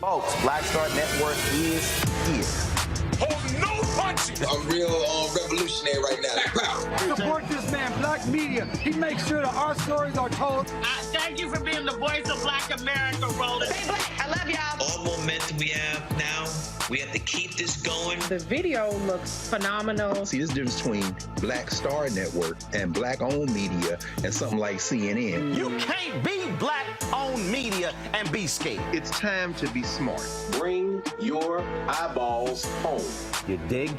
Folks, Black Star Network is here. Hold no punches. I'm real revolutionary right now. Support this man, Black black media. He makes sure that our stories are told. Thank you for being the voice of Black America, Roland. Stay black. I love y'all. All momentum we have now, we have to keep this going. The video looks phenomenal. See, this difference between Black Star Network and Black-owned media and something like CNN. You can't be black-owned media and be scared. It's time to be smart. Bring your eyeballs home. You dig?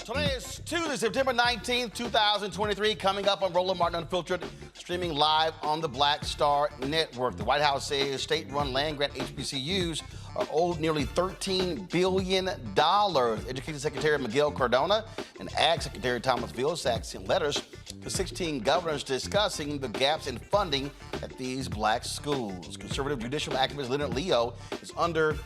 Today is Tuesday, September 19th, 2023, coming up on Roland Martin Unfiltered, streaming live on the Black Star Network. The White House says state-run land-grant HBCUs are owed nearly $13 billion. Education Secretary Miguel Cardona and Ag Secretary Thomas Vilsack sent letters to 16 governors discussing the gaps in funding at these black schools. Conservative judicial activist Leonard Leo is under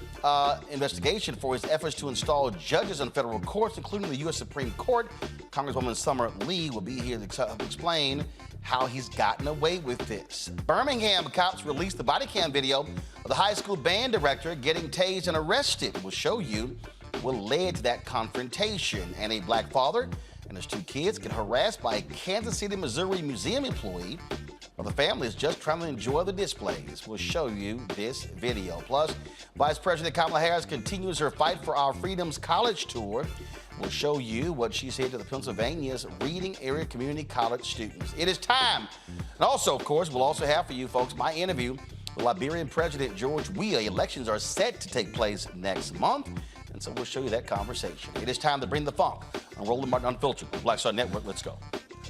investigation for his efforts to install judges on federal courts, including the U.S. Supreme Court. Congresswoman Summer Lee will be here to explain how he's gotten away with this. Birmingham cops released the Bodycam video of the high school band director getting tased and arrested. We'll show you what led to that confrontation. And a black father and his two kids get harassed by a Kansas City, Missouri museum employee while the family is just trying to enjoy the displays. We'll show you this video. Plus, Vice President Kamala Harris continues her Fight for Our Freedoms college tour. We'll show you what she said to the Pennsylvania's Reading Area Community College students. It is time. And also, of course, we'll also have for you folks my interview with Liberian President George Weah. Elections are set to take place next month, and so we'll show you that conversation. It is time to bring the funk on Roland Martin Unfiltered, the Black Star Network. Let's go.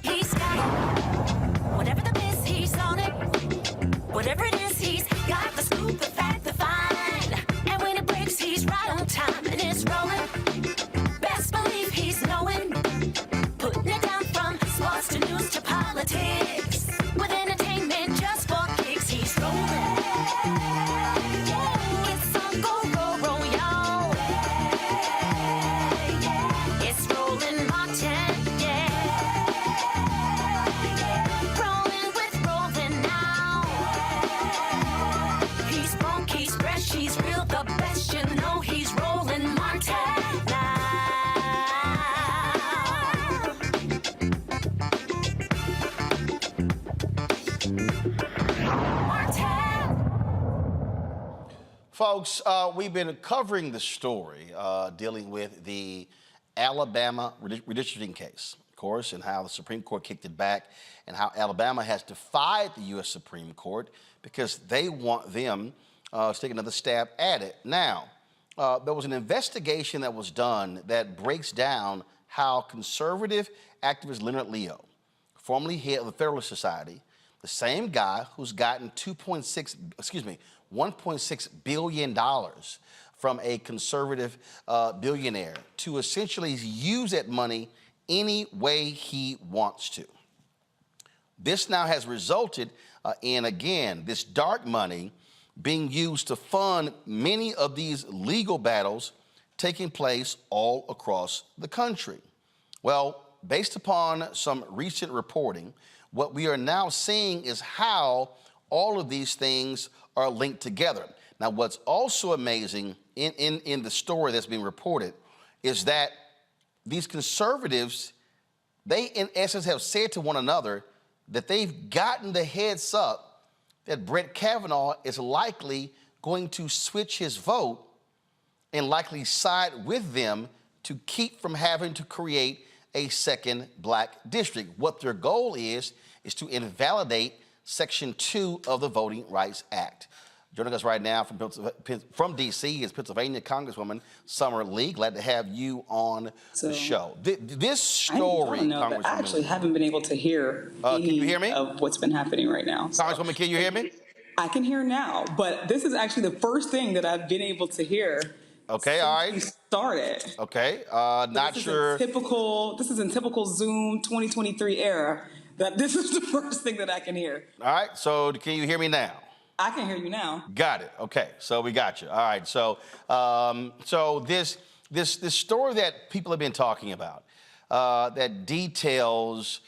He's got it. Whatever the miss, he's on it. Whatever it is, he's got the scoop, the fact, the find. And when it breaks, he's right on time and it's rolling. Best believe he's knowing. Putting it down from sports to news to politics. With entertainment just for kicks, he's rolling. It's on go, y'all. It's Roland Martin, Rolling with Roland now. He's funky, he's fresh, he's real, the best, you know he's Roland Martin now. Folks, we've been covering the story dealing with the Alabama redistricting case. Of course, and how the Supreme Court kicked it back, and how Alabama has defied the U.S. Supreme Court because they want them to take another stab at it. Now, there was an investigation that was done that breaks down how conservative activist Leonard Leo, formerly head of the Federalist Society, the same guy who's gotten $1.6 billion from a conservative billionaire to essentially use that money any way he wants to. This now has resulted in, again, this dark money being used to fund many of these legal battles taking place all across the country. Well, based upon some recent reporting, what we are now seeing is how all of these things are linked together. Now, what's also amazing in the story that's being reported is that these conservatives, they in essence have said to one another that they've gotten the heads up that Brett Kavanaugh is likely going to switch his vote and likely side with them to keep from having to create a second black district. What their goal is to invalidate Section 2 of the Voting Rights Act. Joining us right now from D.C. is Pennsylvania Congresswoman Summer Lee. Glad to have you on the show. This story, Congresswoman, I actually haven't been able to hear can you hear me? Of what's been happening right now. Congresswoman, can you hear me? I can hear now, but this is actually the first thing that I've been able to hear. Okay, all right. We started. Okay, not sure. This is in typical Zoom 2023 era. That this is the first thing that I can hear. All right, so can you hear me now? I can hear you now. Got it. Okay, so we got you. All right, so this story that people have been talking about that details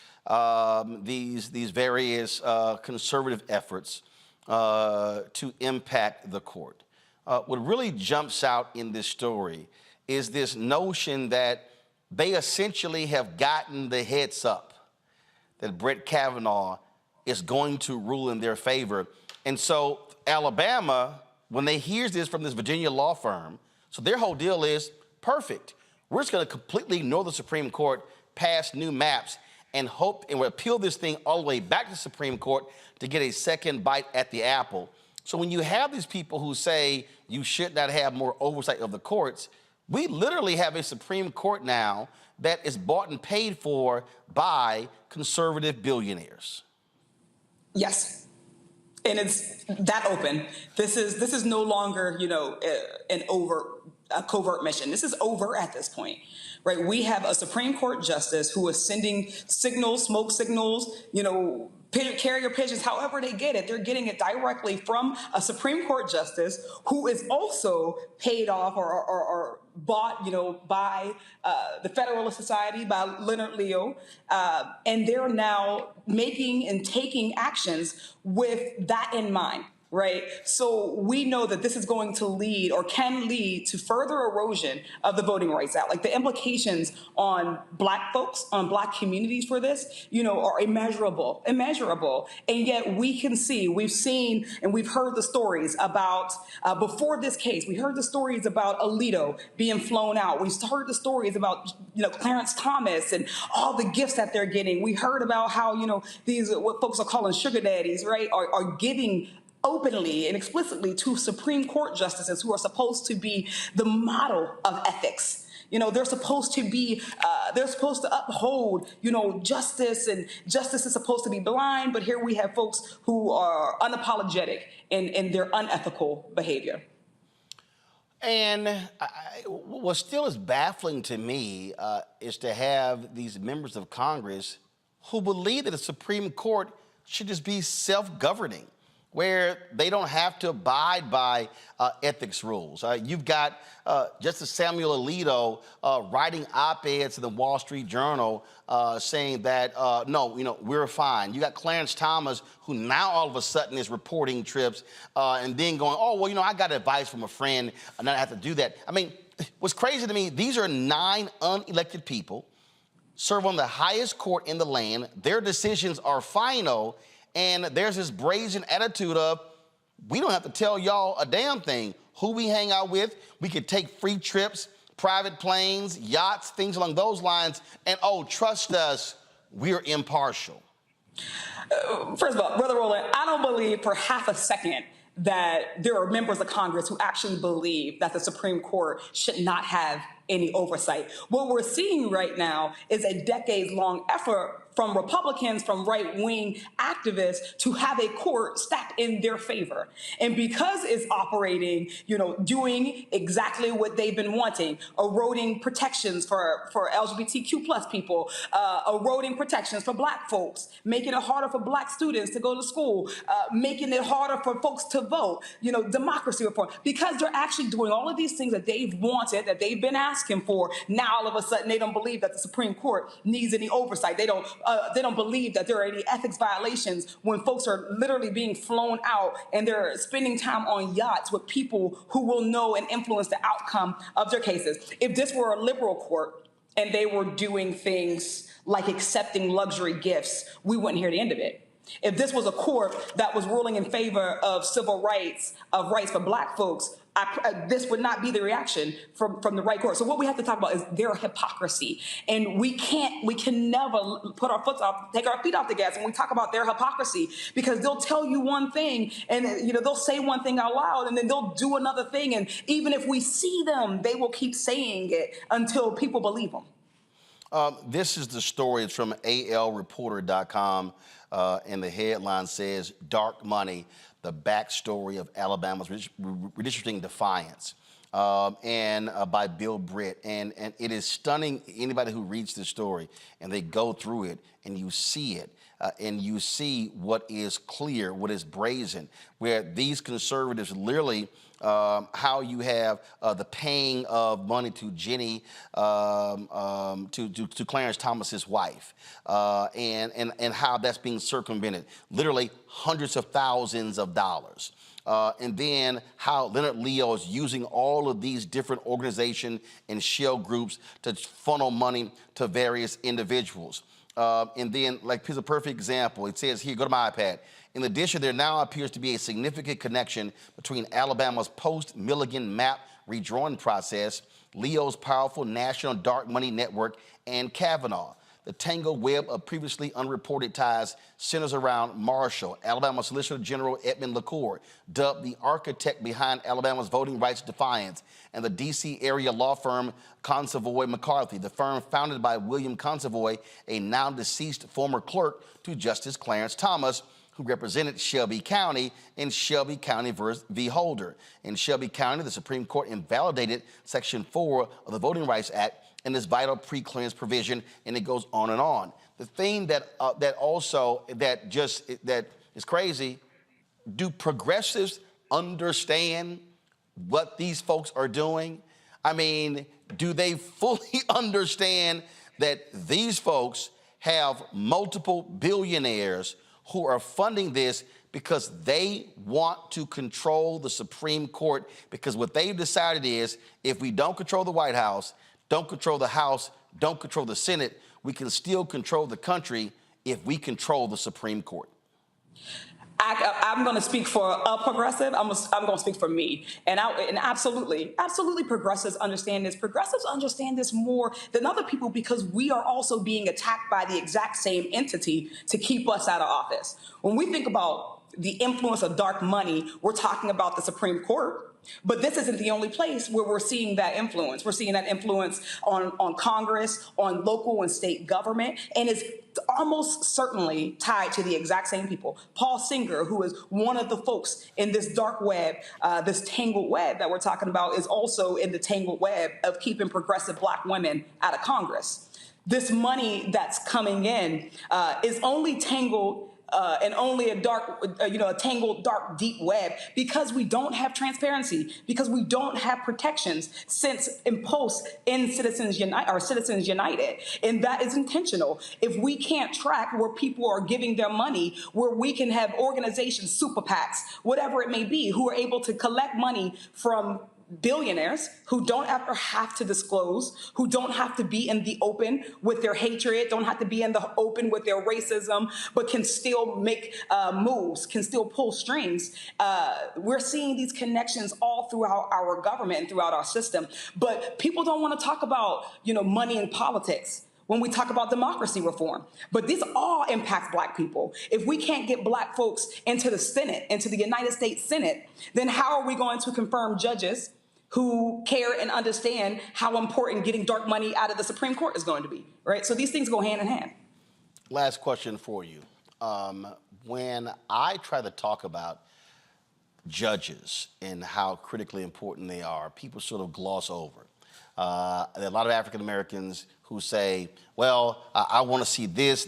these various conservative efforts to impact the court. What really jumps out in this story is this notion that they essentially have gotten the heads up that Brett Kavanaugh is going to rule in their favor. And so Alabama, when they hear this from this Virginia law firm, so their whole deal is perfect. We're just going to completely ignore the Supreme Court, pass new maps, and hope and appeal this thing all the way back to the Supreme Court to get a second bite at the apple. So when you have these people who say you should not have more oversight of the courts, we literally have a Supreme Court now that is bought and paid for by conservative billionaires. Yes. And it's that open. This is no longer, a covert mission. This is over at this point, right? We have a Supreme Court justice who is sending signals, smoke signals, carrier pigeons, however they get it. They're getting it directly from a Supreme Court justice who is also paid off or bought, by the Federalist Society, by Leonard Leo, and they're now making and taking actions with that in mind. Right. So we know that this is going to lead or can lead to further erosion of the Voting Rights Act. Like the implications on Black folks, on Black communities for this, are immeasurable. And yet we can see, we've seen and we've heard the stories about before this case, we heard the stories about Alito being flown out. We heard the stories about, Clarence Thomas and all the gifts that they're getting. We heard about how, these what folks are calling sugar daddies, right, are giving openly and explicitly to Supreme Court justices who are supposed to be the model of ethics. They're supposed to be, they're supposed to uphold, justice, and justice is supposed to be blind, but here we have folks who are unapologetic in their unethical behavior. And what still is baffling to me is to have these members of Congress who believe that the Supreme Court should just be self-governing, where they don't have to abide by ethics rules. You've got Justice Samuel Alito writing op-eds in the Wall Street Journal saying that, no, we're fine. You got Clarence Thomas, who now all of a sudden is reporting trips and then going, oh, well, I got advice from a friend and I have to do that. I mean, what's crazy to me, these are 9 unelected people, serve on the highest court in the land. Their decisions are final. And there's this brazen attitude of, we don't have to tell y'all a damn thing. Who we hang out with, we could take free trips, private planes, yachts, things along those lines. And, oh, trust us, we're impartial. First of all, Brother Roland, I don't believe for half a second that there are members of Congress who actually believe that the Supreme Court should not have any oversight. What we're seeing right now is a decades-long effort from Republicans, from right-wing activists to have a court stacked in their favor. And because it's operating, doing exactly what they've been wanting, eroding protections for LGBTQ plus people, eroding protections for Black folks, making it harder for Black students to go to school, making it harder for folks to vote, democracy reform, because they're actually doing all of these things that they've wanted, that they've been asking for. Now, all of a sudden, they don't believe that the Supreme Court needs any oversight. They don't believe that there are any ethics violations when folks are literally being flown out and they're spending time on yachts with people who will know and influence the outcome of their cases. If this were a liberal court and they were doing things like accepting luxury gifts, we wouldn't hear the end of it. If this was a court that was ruling in favor of civil rights, of rights for Black folks, this would not be the reaction from the right court. So what we have to talk about is their hypocrisy. And we can never take our feet off the gas when we talk about their hypocrisy, because they'll tell you one thing and they'll say one thing out loud and then they'll do another thing. And even if we see them, they will keep saying it until people believe them. This is the story. It's from alreporter.com, and the headline says, "Dark Money, the backstory of Alabama's redistricting defiance," and by Bill Britt. And it is stunning, anybody who reads this story and they go through it and you see it, and you see what is clear, what is brazen, where these conservatives literally, how you have the paying of money to Jenny, to Clarence Thomas's wife, and how that's being circumvented, literally hundreds of thousands of dollars. And then how Leonard Leo is using all of these different organizations and shell groups to funnel money to various individuals. And then, like, here's a perfect example. It says here, go to my iPad. In addition, there now appears to be a significant connection between Alabama's post-Milligan map redrawing process, Leo's powerful national dark money network, and Kavanaugh. The tangled web of previously unreported ties centers around Marshall, Alabama Solicitor General Edmund LaCour, dubbed the architect behind Alabama's voting rights defiance, and the D.C. area law firm Consovoy McCarthy, the firm founded by William Consovoy, a now deceased former clerk to Justice Clarence Thomas, who represented Shelby County in Shelby County v. Holder. In Shelby County, the Supreme Court invalidated Section 4 of the Voting Rights Act and this vital pre-clearance provision, and it goes on and on. The thing that is crazy, do progressives understand what these folks are doing? I mean, do they fully understand that these folks have multiple billionaires who are funding this because they want to control the Supreme Court? Because what they've decided is, if we don't control the White House, don't control the House, don't control the Senate, we can still control the country if we control the Supreme Court. I'm going to speak for a progressive. I'm going to speak for me. And absolutely progressives understand this. Progressives understand this more than other people because we are also being attacked by the exact same entity to keep us out of office. When we think about the influence of dark money, we're talking about the Supreme Court. But this isn't the only place where we're seeing that influence. We're seeing that influence on Congress, on local and state government, and it's almost certainly tied to the exact same people. Paul Singer, who is one of the folks in this dark web, this tangled web that we're talking about, is also in the tangled web of keeping progressive Black women out of Congress. This money that's coming in is only tangled and only a tangled, dark, deep web because we don't have transparency, because we don't have protections since imposed in Citizens United. And that is intentional. If we can't track where people are giving their money, where we can have organizations, super PACs, whatever it may be, who are able to collect money from billionaires who don't ever have to disclose, who don't have to be in the open with their hatred, don't have to be in the open with their racism, but can still make moves, can still pull strings. We're seeing these connections all throughout our government and throughout our system. But people don't want to talk about, money and politics when we talk about democracy reform. But this all impacts Black people. If we can't get Black folks into the Senate, into the United States Senate, then how are we going to confirm judges who care and understand how important getting dark money out of the Supreme Court is going to be, right? So these things go hand in hand. Last question for you. When I try to talk about judges and how critically important they are, people sort of gloss over. There are a lot of African Americans who say, well, I want to see this.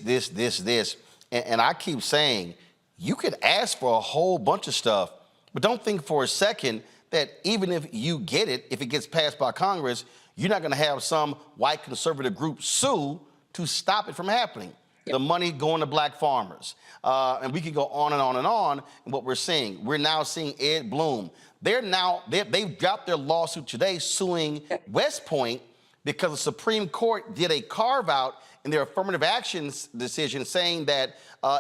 And I keep saying, you could ask for a whole bunch of stuff, but don't think for a second that even if you get it, if it gets passed by Congress, you're not going to have some white conservative group sue to stop it from happening. Yep. The money going to Black farmers. And we could go on and on and on. And what we're seeing, we're now seeing Ed Blum. They've dropped their lawsuit today suing West Point because the Supreme Court did a carve out in their affirmative action decision saying that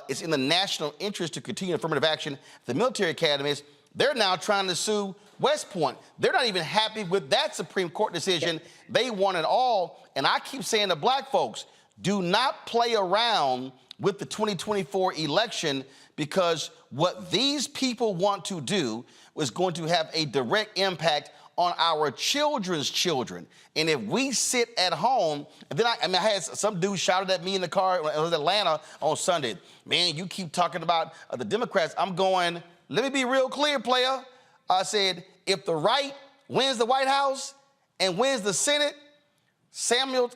it's in the national interest to continue affirmative action at the military academies. They're now trying to sue West Point. They're not even happy with that Supreme Court decision. They want it all. And I keep saying to Black folks, do not play around with the 2024 election, because what these people want to do is going to have a direct impact on our children's children. And if we sit at home, and then I had some dude shouted at me in the car when I was in Atlanta on Sunday. Man, you keep talking about the Democrats. I'm going, let me be real clear, player. I said, if the right wins the White House and wins the Senate,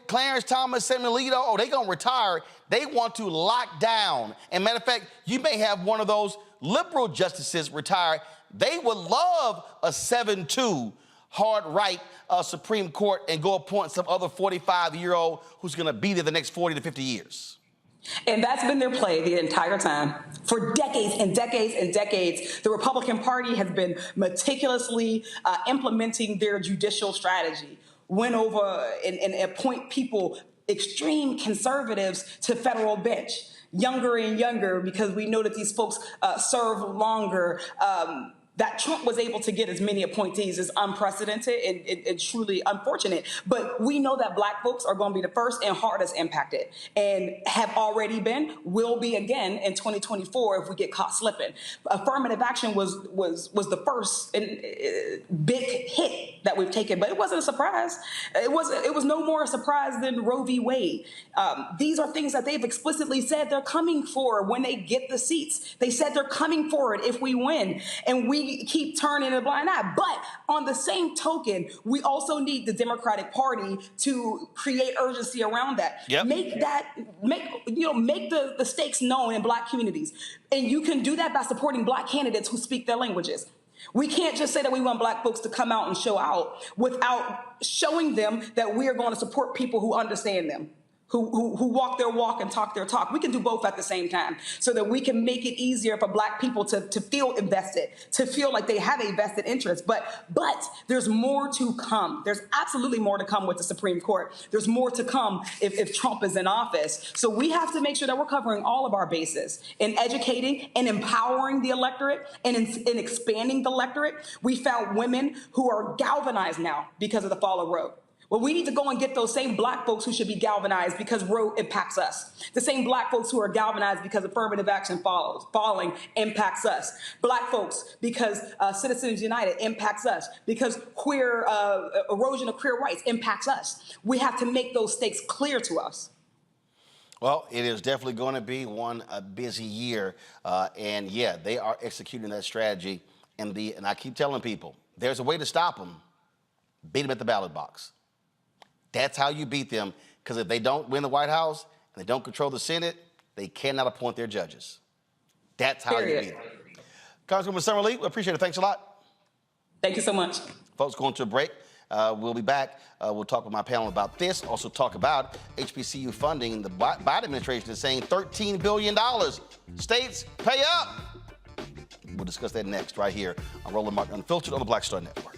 Clarence Thomas, Samuel Alito, they gonna retire. They want to lock down. And matter of fact, you may have one of those liberal justices retire. They would love a 7-2 hard right Supreme Court and go appoint some other 45-year-old who's gonna be there the next 40 to 50 years. And that's been their play the entire time. For decades and decades and decades, the Republican Party has been meticulously implementing their judicial strategy. Went over and appoint people, extreme conservatives, to federal bench, younger and younger, because we know that these folks serve longer. That Trump was able to get as many appointees is unprecedented and truly unfortunate. But we know that Black folks are going to be the first and hardest impacted, and have already been, will be again in 2024 if we get caught slipping. Affirmative action was the first big hit that we've taken, but it wasn't a surprise. It was no more a surprise than Roe v. Wade. These are things that they've explicitly said they're coming for when they get the seats. They said they're coming for it if we win, and we keep turning a blind eye. But on the same token, we also need the Democratic Party to create urgency around that. Yep. Make the stakes known in Black communities. And you can do that by supporting Black candidates who speak their languages. We can't just say that we want Black folks to come out and show out without showing them that we are going to support people who understand them, who walk their walk and talk their talk. We can do both at the same time so that we can make it easier for Black people to feel invested, to feel like they have a vested interest. But there's more to come. There's absolutely more to come with the Supreme Court. There's more to come if Trump is in office. So we have to make sure that we're covering all of our bases in educating and empowering the electorate and in expanding the electorate. We found women who are galvanized now because of the fall of Roe. Well, we need to go and get those same Black folks who should be galvanized because Roe impacts us. The same Black folks who are galvanized because affirmative action falling impacts us. Black folks because Citizens United impacts us. Because erosion of queer rights impacts us. We have to make those stakes clear to us. Well, it is definitely going to be a busy year. And yeah, they are executing that strategy. And I keep telling people, there's a way to stop them. Beat them at the ballot box. That's how you beat them, because if they don't win the White House and they don't control the Senate, they cannot appoint their judges. That's how you beat them. Congresswoman Summer Lee, we appreciate it. Thanks a lot. Thank you so much. Folks, going to a break. We'll be back. We'll talk with my panel about this. Also talk about HBCU funding. The Biden administration is saying $13 billion. States, pay up. We'll discuss that next right here on Roland Martin Unfiltered on the Black Star Network.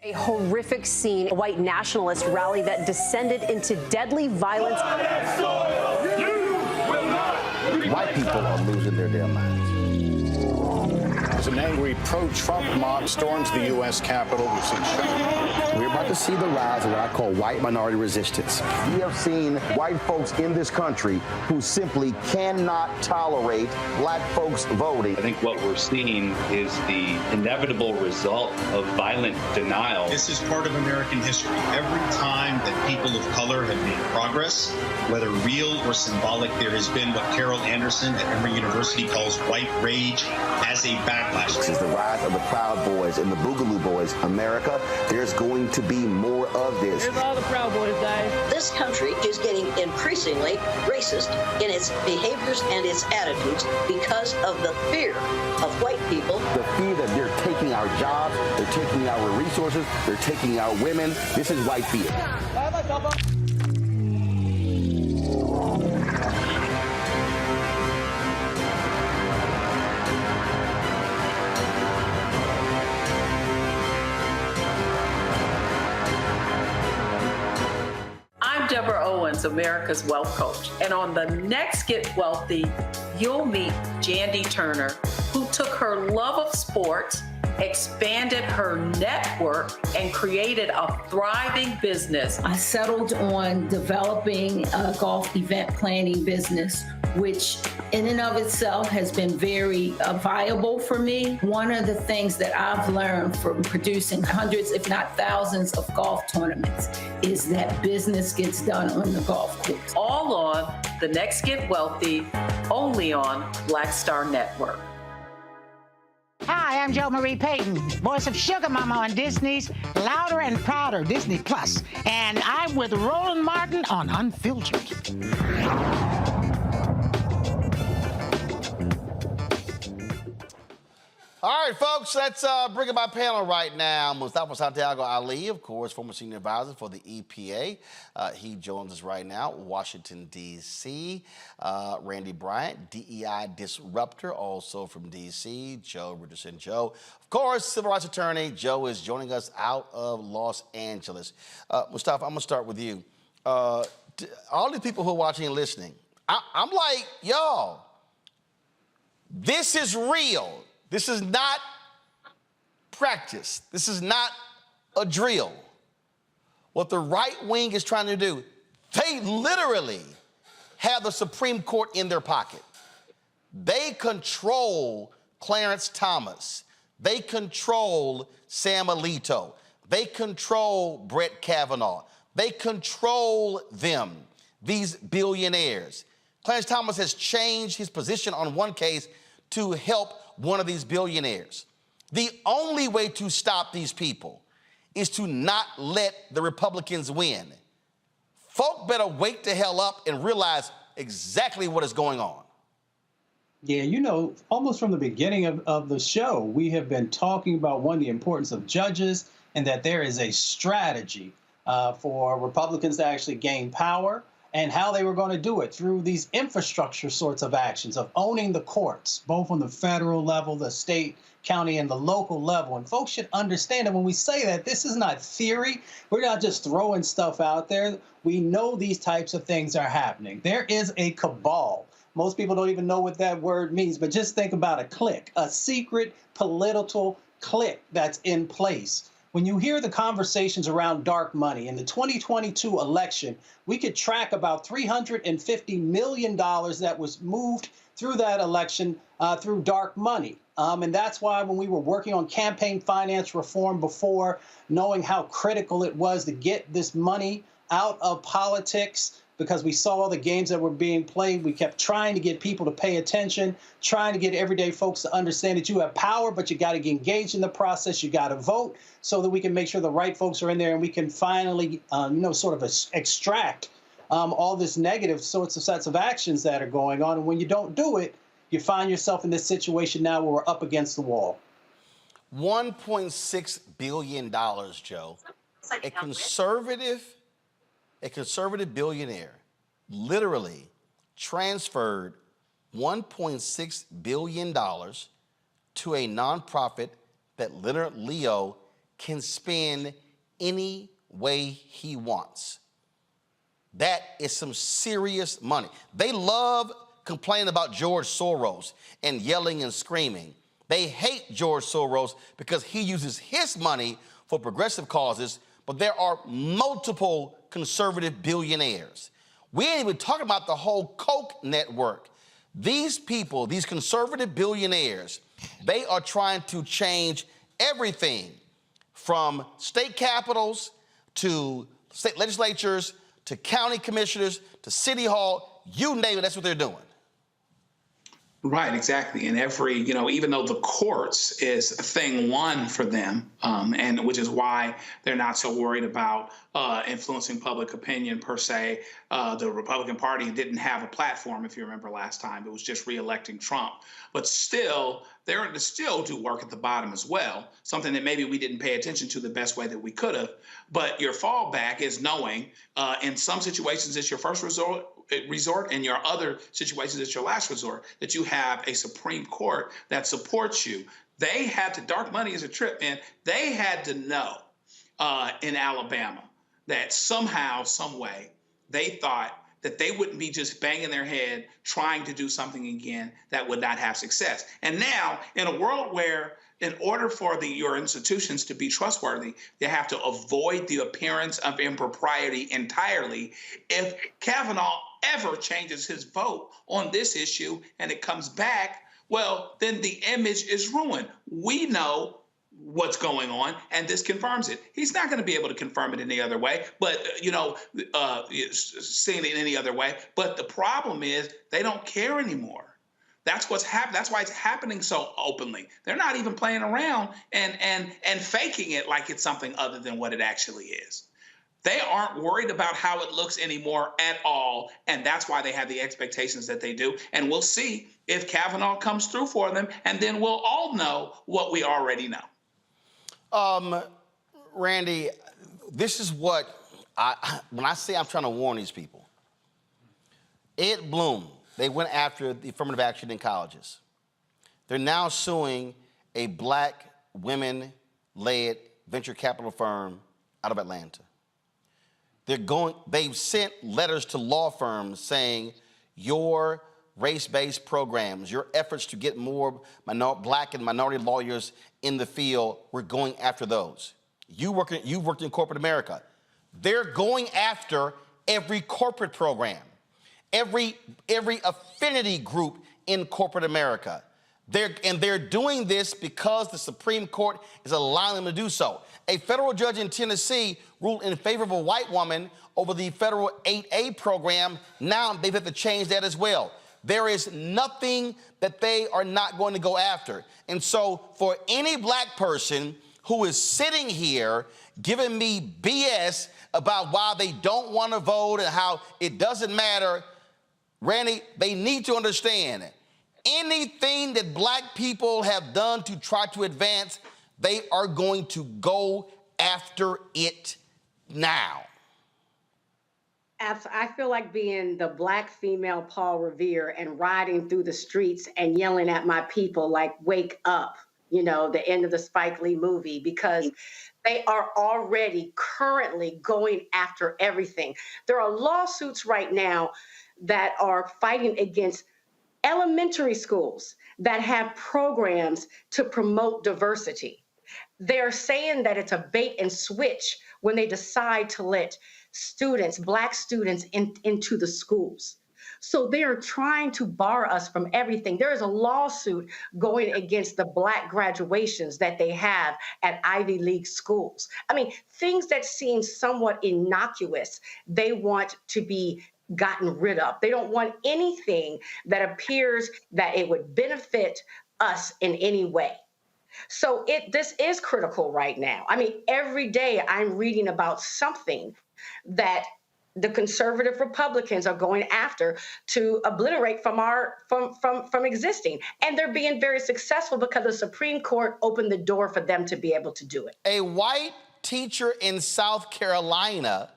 A horrific scene, a white nationalist rally that descended into deadly violence. White people are losing their damn minds. As an angry pro-Trump mob storms the U.S. Capitol, we've seen We're about to see the rise of what I call white minority resistance. We have seen white folks in this country who simply cannot tolerate black folks voting. I think what we're seeing is the inevitable result of violent denial. This is part of American history. Every time that people of color have made progress, whether real or symbolic, there has been what Carol Anderson at Emory University calls white rage as a backlash. This is the rise of the Proud Boys and the Boogaloo Boys. America, there's going to be more of this. Here's all the Proud Boys, guys. This country is getting increasingly racist in its behaviors and its attitudes because of the fear of white people. The fear that they're taking our jobs, they're taking our resources, they're taking our women. This is white fear. Deborah Owens, America's Wealth Coach. And on the next Get Wealthy, you'll meet Jandy Turner, who took her love of sports, expanded her network, and created a thriving business. I settled on developing a golf event planning business, which in and of itself has been very viable for me. One of the things that I've learned from producing hundreds, if not thousands, of golf tournaments is that business gets done on the golf course. All on The Next Get Wealthy, only on Black Star Network. Hi, I'm Jo Marie Payton, voice of Sugar Mama on Disney's Louder and Prouder Disney Plus, and I'm with Roland Martin on Unfiltered. All right, folks, let's bring in my panel right now. Mustafa Santiago Ali, of course, former senior advisor for the EPA. He joins us right now, Washington, D.C. Randy Bryant, DEI disruptor, also from D.C. Joe Richardson. Joe, of course, civil rights attorney. Joe is joining us out of Los Angeles. Mustafa, I'm going to start with you. All these people who are watching and listening, I'm like, y'all, this is real. This is not practice. This is not a drill. What the right wing is trying to do, they literally have the Supreme Court in their pocket. They control Clarence Thomas. They control Sam Alito. They control Brett Kavanaugh. They control them, these billionaires. Clarence Thomas has changed his position on one case to help one of these billionaires. The only way to stop these people is to not let the Republicans win. Folk better wake the hell up and realize exactly what is going on. Yeah, you know, almost from the beginning of the show, we have been talking about, one, the importance of judges and that there is a strategy for Republicans to actually gain power, and how they were going to do it through these infrastructure sorts of actions of owning the courts, both on the federal level, the state, county, and the local level. And folks should understand that when we say that, this is not theory. We're not just throwing stuff out there. We know these types of things are happening. There is a cabal. Most people don't even know what that word means, but just think about a clique, a secret political clique that's in place. When you hear the conversations around dark money in the 2022 election, we could track about $350 million that was moved through that election through dark money. And that's why when we were working on campaign finance reform before, knowing how critical it was to get this money out of politics, because we saw the games that were being played. We kept trying to get people to pay attention, trying to get everyday folks to understand that you have power, but you got to get engaged in the process. You got to vote so that we can make sure the right folks are in there and we can finally, sort of extract all this negative sorts of sets of actions that are going on. And when you don't do it, you find yourself in this situation now where we're up against the wall. $1.6 billion, Joe. A conservative billionaire literally transferred $1.6 billion to a nonprofit that Leonard Leo can spend any way he wants. That is some serious money. They love complaining about George Soros and yelling and screaming. They hate George Soros because he uses his money for progressive causes, but there are multiple conservative billionaires. We ain't even talking about the whole Koch network. These people, these conservative billionaires, they are trying to change everything from state capitals to state legislatures to county commissioners to city hall, you name it, that's what they're doing. Right, exactly. And every, even though the courts is thing one for them, and which is why they're not so worried about influencing public opinion per se. The Republican Party didn't have a platform, if you remember last time. It was just re-electing Trump. But still, they're to still do work at the bottom as well, something that maybe we didn't pay attention to the best way that we could have. But your fallback is knowing in some situations it's your first resort, and your other situations it's your last resort, that you have a Supreme Court that supports you. They had to, dark money is a trip, man. They had to know in Alabama that somehow, some way, they thought that they wouldn't be just banging their head trying to do something again that would not have success. And now, in a world where in order for your institutions to be trustworthy, they have to avoid the appearance of impropriety entirely. If Kavanaugh ever changes his vote on this issue and it comes back, well, then the image is ruined. We know what's going on, and this confirms it. He's not going to be able to confirm it any other way, but, seeing it any other way. But the problem is they don't care anymore. That's what's happening. That's why it's happening so openly. They're not even playing around and faking it like it's something other than what it actually is. They aren't worried about how it looks anymore at all, and that's why they have the expectations that they do. And we'll see if Kavanaugh comes through for them, and then we'll all know what we already know. Randy, this is what when I say I'm trying to warn these people. Ed Bloom, they went after the affirmative action in colleges. They're now suing a black women-led venture capital firm out of Atlanta. They've sent letters to law firms saying your race-based programs, your efforts to get more black and minority lawyers in the field, we're going after those. You've worked in corporate America. They're going after every corporate program, every affinity group in corporate America. They're doing this because the Supreme Court is allowing them to do so. A federal judge in Tennessee ruled in favor of a white woman over the federal 8A program. Now they've had to change that as well. There is nothing that they are not going to go after. And so for any black person who is sitting here giving me BS about why they don't want to vote and how it doesn't matter, Randy, they need to understand anything that black people have done to try to advance, they are going to go after it now. I feel like being the black female Paul Revere and riding through the streets and yelling at my people like, wake up, the end of the Spike Lee movie, because they are already currently going after everything. There are lawsuits right now that are fighting against elementary schools that have programs to promote diversity. They're saying that it's a bait and switch when they decide to let black students into the schools. So they're trying to bar us from everything. There is a lawsuit going against the black graduations that they have at Ivy League schools. I mean, things that seem somewhat innocuous, they want to be gotten rid of. They don't want anything that appears that it would benefit us in any way. So this is critical right now. I mean, every day I'm reading about something that the conservative Republicans are going after to obliterate from existing. And they're being very successful because the Supreme Court opened the door for them to be able to do it. A white teacher in South Carolina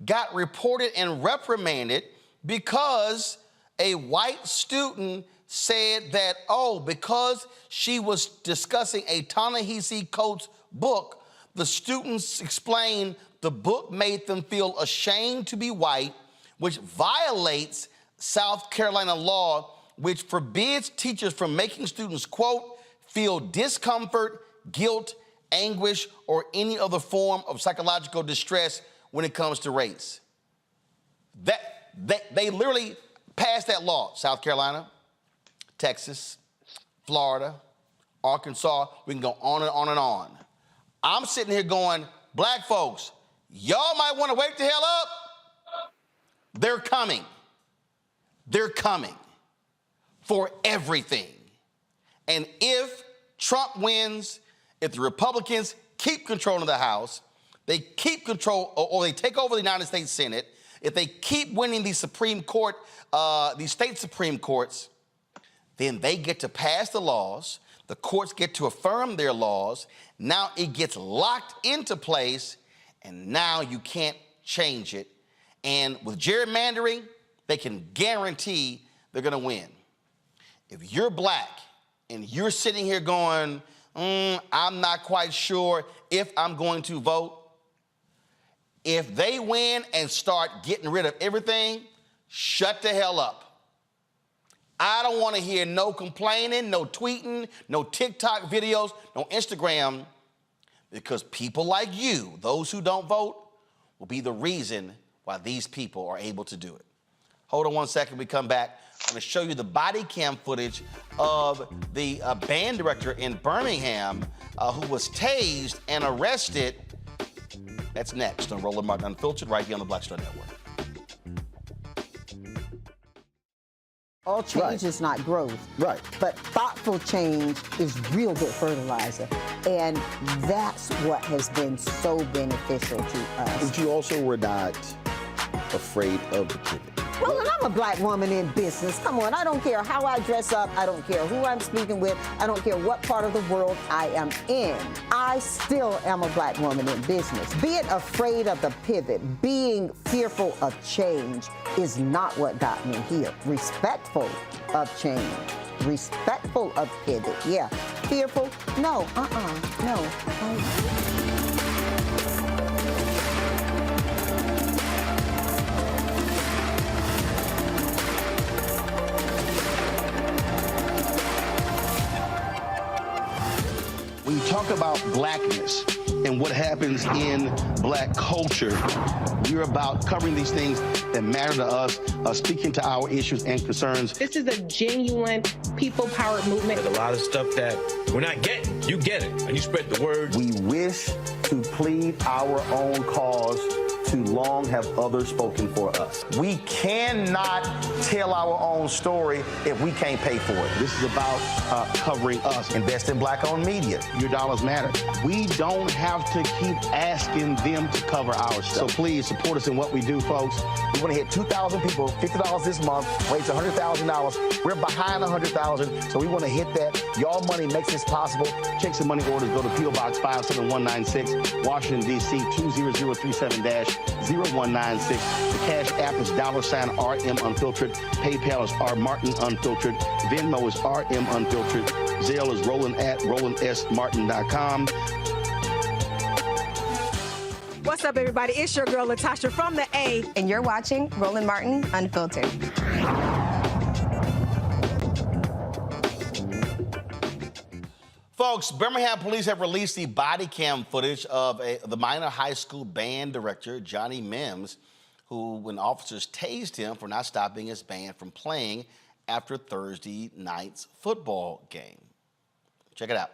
got reported and reprimanded because a white student said that, oh, because she was discussing a Ta-Nehisi Coates book, the students explained the book made them feel ashamed to be white, which violates South Carolina law, which forbids teachers from making students, quote, feel discomfort, guilt, anguish, or any other form of psychological distress when it comes to race. They literally passed that law. South Carolina, Texas, Florida, Arkansas, we can go on and on and on. I'm sitting here going, black folks, y'all might want to wake the hell up. They're coming. They're coming for everything. And if Trump wins, if the Republicans keep control of the House, they keep control, or they take over the United States Senate, if they keep winning the Supreme Court, these state Supreme Courts, then they get to pass the laws, the courts get to affirm their laws, now it gets locked into place, and now you can't change it. And with gerrymandering, they can guarantee they're gonna win. If you're black and you're sitting here going, I'm not quite sure if I'm going to vote, if they win and start getting rid of everything, shut the hell up. I don't want to hear no complaining, no tweeting, no TikTok videos, no Instagram, because people like you, those who don't vote, will be the reason why these people are able to do it. Hold on one second, we come back. I'm gonna show you the body cam footage of the band director in Birmingham who was tased and arrested. That's next on Roland Martin Unfiltered, right here on the Black Star Network. All change is not growth. Right. But thoughtful change is real good fertilizer. And that's what has been so beneficial to us. But you also were not afraid of the pivot. Well, and I'm a black woman in business. Come on, I don't care how I dress up. I don't care who I'm speaking with. I don't care what part of the world I am in. I still am a black woman in business. Being afraid of the pivot, being fearful of change is not what got me here. Respectful of change. Respectful of pivot, yeah. Fearful? No, no. When you talk about blackness and what happens in black culture, we're about covering these things that matter to us, speaking to our issues and concerns. This is a genuine people-powered movement. There's a lot of stuff that we're not getting. You get it, and you spread the word. We wish to plead our own cause. Too long have others spoken for us. We cannot tell our own story if we can't pay for it. This is about covering us. Invest in black-owned media. Your dollars matter. We don't have to keep asking them to cover our stuff. So please support us in what we do, folks. We want to hit 2,000 people, $50 this month, raise $100,000. We're behind 100,000, so we want to hit that. Y'all money makes this possible. Checks and money orders go to P.O. Box 57196, Washington, D.C. 20037-0196. The Cash App is $RM Unfiltered. PayPal is R Martin Unfiltered. Venmo is RM Unfiltered. Zelle is Roland at RolandSMartin.com. What's up, everybody? It's your girl, Latasha from the A. And you're watching Roland Martin Unfiltered. Folks, Birmingham police have released the body cam footage of the minor high school band director, Johnny Mims, who, when officers tased him for not stopping his band from playing after Thursday night's football game. Check it out.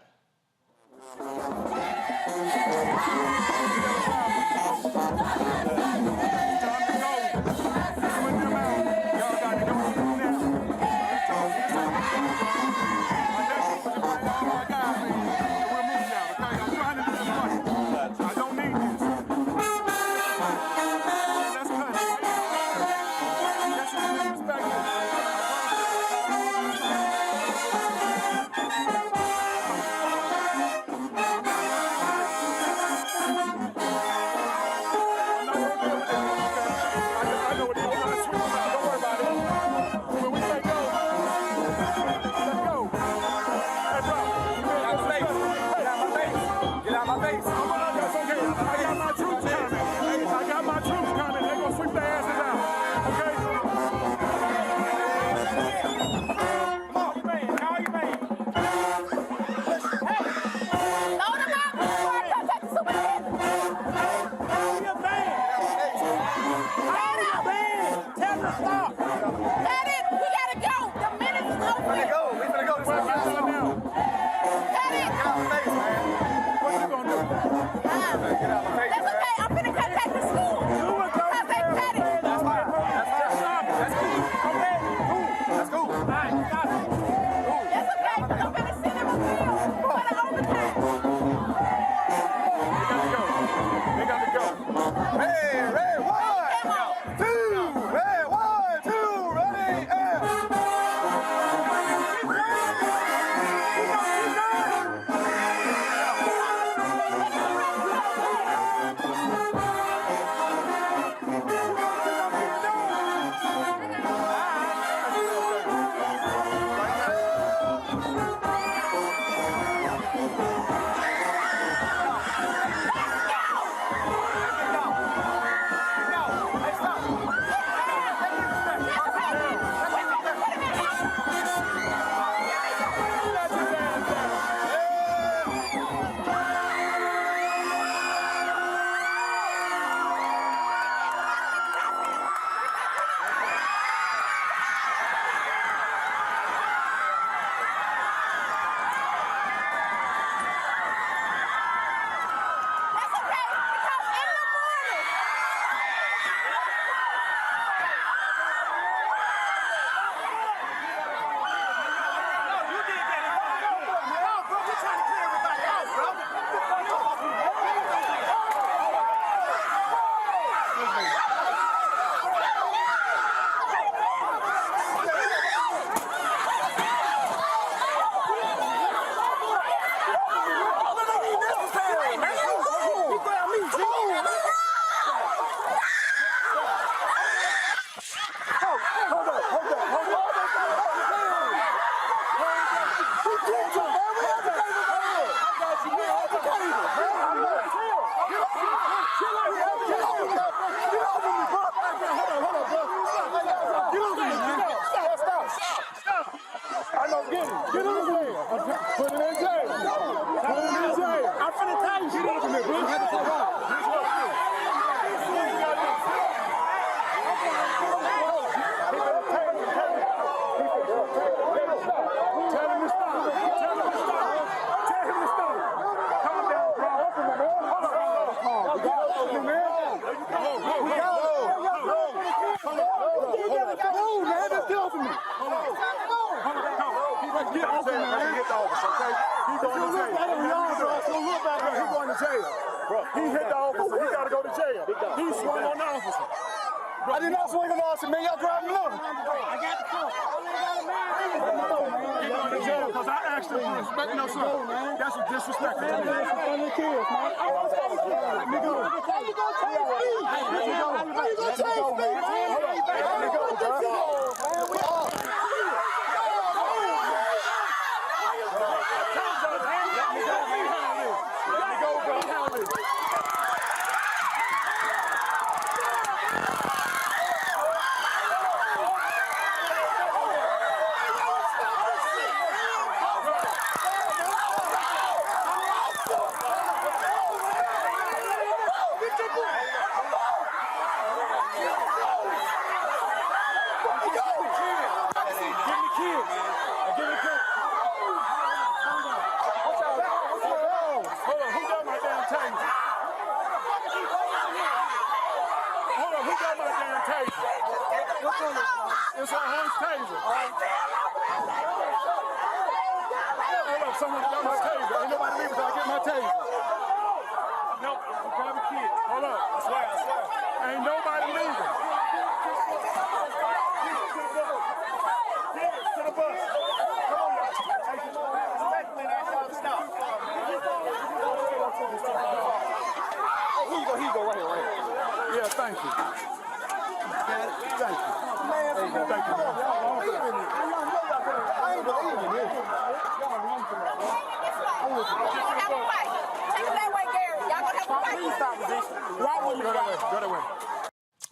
Take it that way.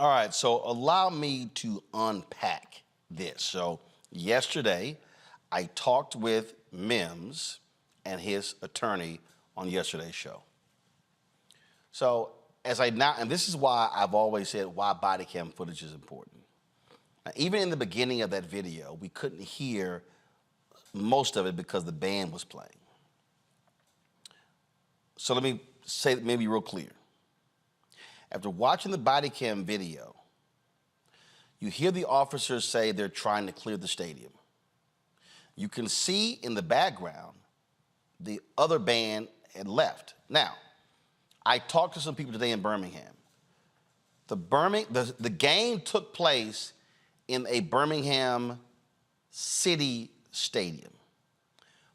All right, so allow me to unpack this. So yesterday, I talked with Mims and his attorney on yesterday's show. So and this is why I've always said why body cam footage is important. Now, even in the beginning of that video, we couldn't hear most of it because the band was playing. So let me say it maybe real clear. After watching the body cam video, you hear the officers say they're trying to clear the stadium. You can see in the background the other band had left. Now, I talked to some people today in Birmingham. The game took place in a Birmingham city stadium,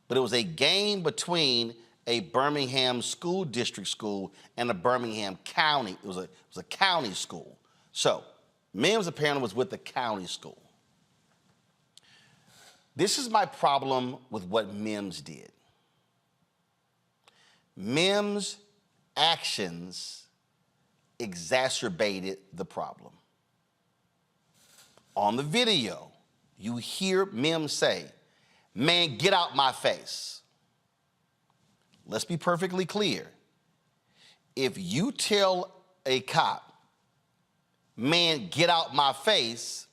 but it was a game between a Birmingham school district school and a Birmingham county. It was a county school. So Mims apparently was with the county school. This is my problem with what Mims did. Mims' actions exacerbated the problem. On the video, you hear Mims say, "Man, get out my face." Let's be perfectly clear. If you tell a cop, "Man, get out my face,"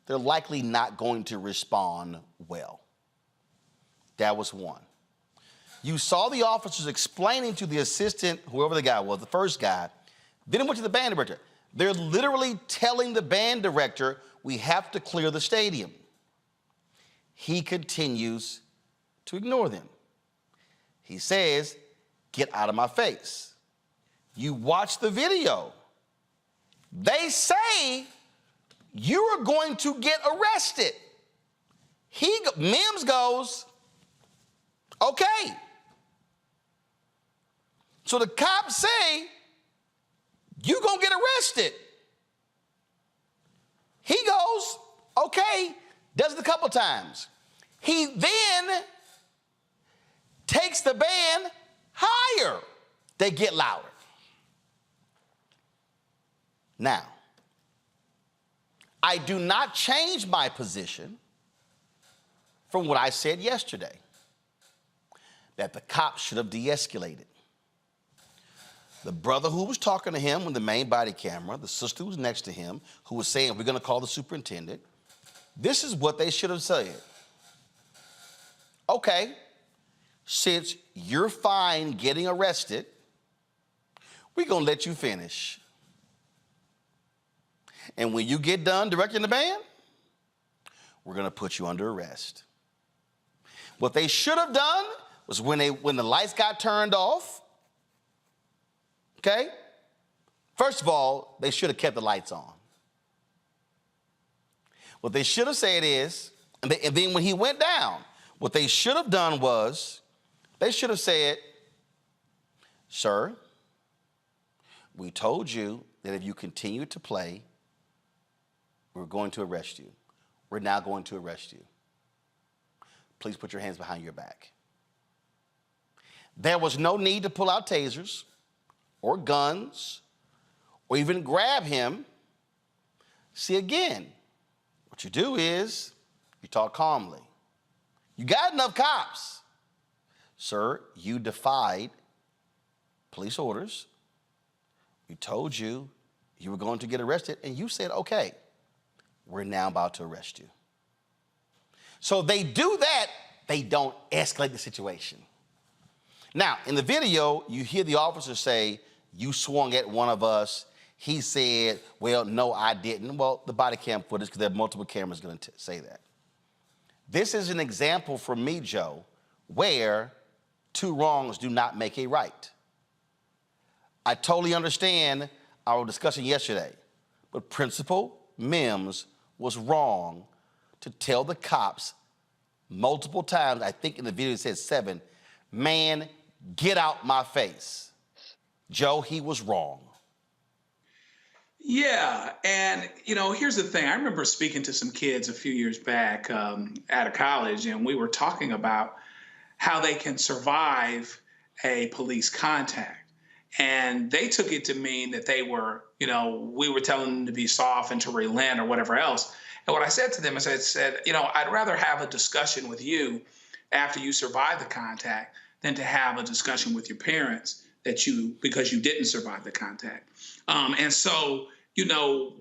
they're likely not going to respond well. That was one. You saw the officers explaining to the assistant, whoever the guy was, the first guy, then it went to the band director. They're literally telling the band director, "We have to clear the stadium." He continues to ignore them. He says, "Get out of my face." You watch the video. They say you are going to get arrested. Mims goes, "Okay." So the cops say, "You gonna get arrested." He goes, "Okay," does it a couple times. He then takes the band higher. They get louder. Now, I do not change my position from what I said yesterday, that the cops should have de-escalated. The brother who was talking to him on the main body camera, the sister who was next to him, who was saying, "We're going to call the superintendent," this is what they should have said. "Okay, since you're fine getting arrested, we're going to let you finish. And when you get done directing the band, we're going to put you under arrest." What they should have done was when the lights got turned off, okay? First of all, they should have kept the lights on. What they should have said is, and then when he went down, what they should have done was, they should have said, "Sir, we told you that if you continue to play, we're going to arrest you. We're now going to arrest you. Please put your hands behind your back." There was no need to pull out tasers or guns or even grab him. See, again, what you do is you talk calmly. You got enough cops. "Sir, you defied police orders. We told you you were going to get arrested, and you said, okay, we're now about to arrest you." So they do that. They don't escalate the situation. Now, in the video, you hear the officer say, "You swung at one of us." He said, "Well, no, I didn't." Well, the body cam footage, because there are multiple cameras going to say that. This is an example for me, Joe, where two wrongs do not make a right. I totally understand our discussion yesterday, but Principal Mims was wrong to tell the cops multiple times, I think in the video it said 7, "Man, get out my face." Joe, he was wrong. Yeah, and here's the thing. I remember speaking to some kids a few years back out of college, and we were talking about how they can survive a police contact. And they took it to mean that they were, we were telling them to be soft and to relent or whatever else. And what I said to them is I said, I'd rather have a discussion with you after you survive the contact than to have a discussion with your parents because you didn't survive the contact. And so,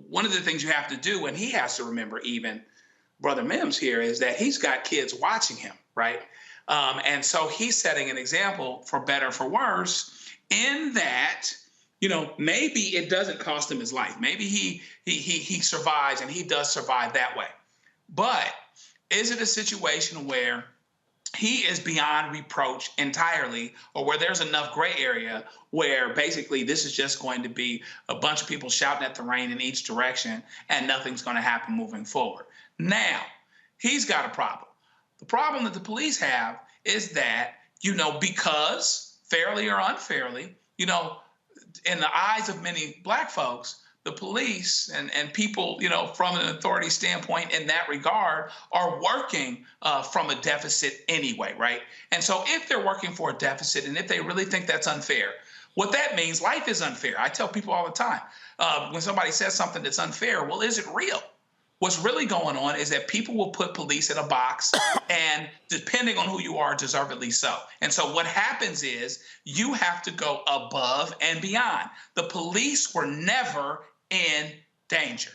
one of the things you have to do, and he has to remember even, Brother Mims here, is that he's got kids watching him, right? And so he's setting an example for better or for worse in that, maybe it doesn't cost him his life. Maybe he survives and he does survive that way. But is it a situation where he is beyond reproach entirely, or where there's enough gray area where basically this is just going to be a bunch of people shouting at the rain in each direction and nothing's going to happen moving forward? Now, he's got a problem. The problem that the police have is that, because fairly or unfairly, in the eyes of many Black folks, the police and people, from an authority standpoint in that regard are working from a deficit anyway, right? And so if they're working for a deficit and if they really think that's unfair, what that means, life is unfair. I tell people all the time, when somebody says something that's unfair, well, is it real? What's really going on is that people will put police in a box and depending on who you are, deservedly so. And so what happens is you have to go above and beyond. The police were never in danger.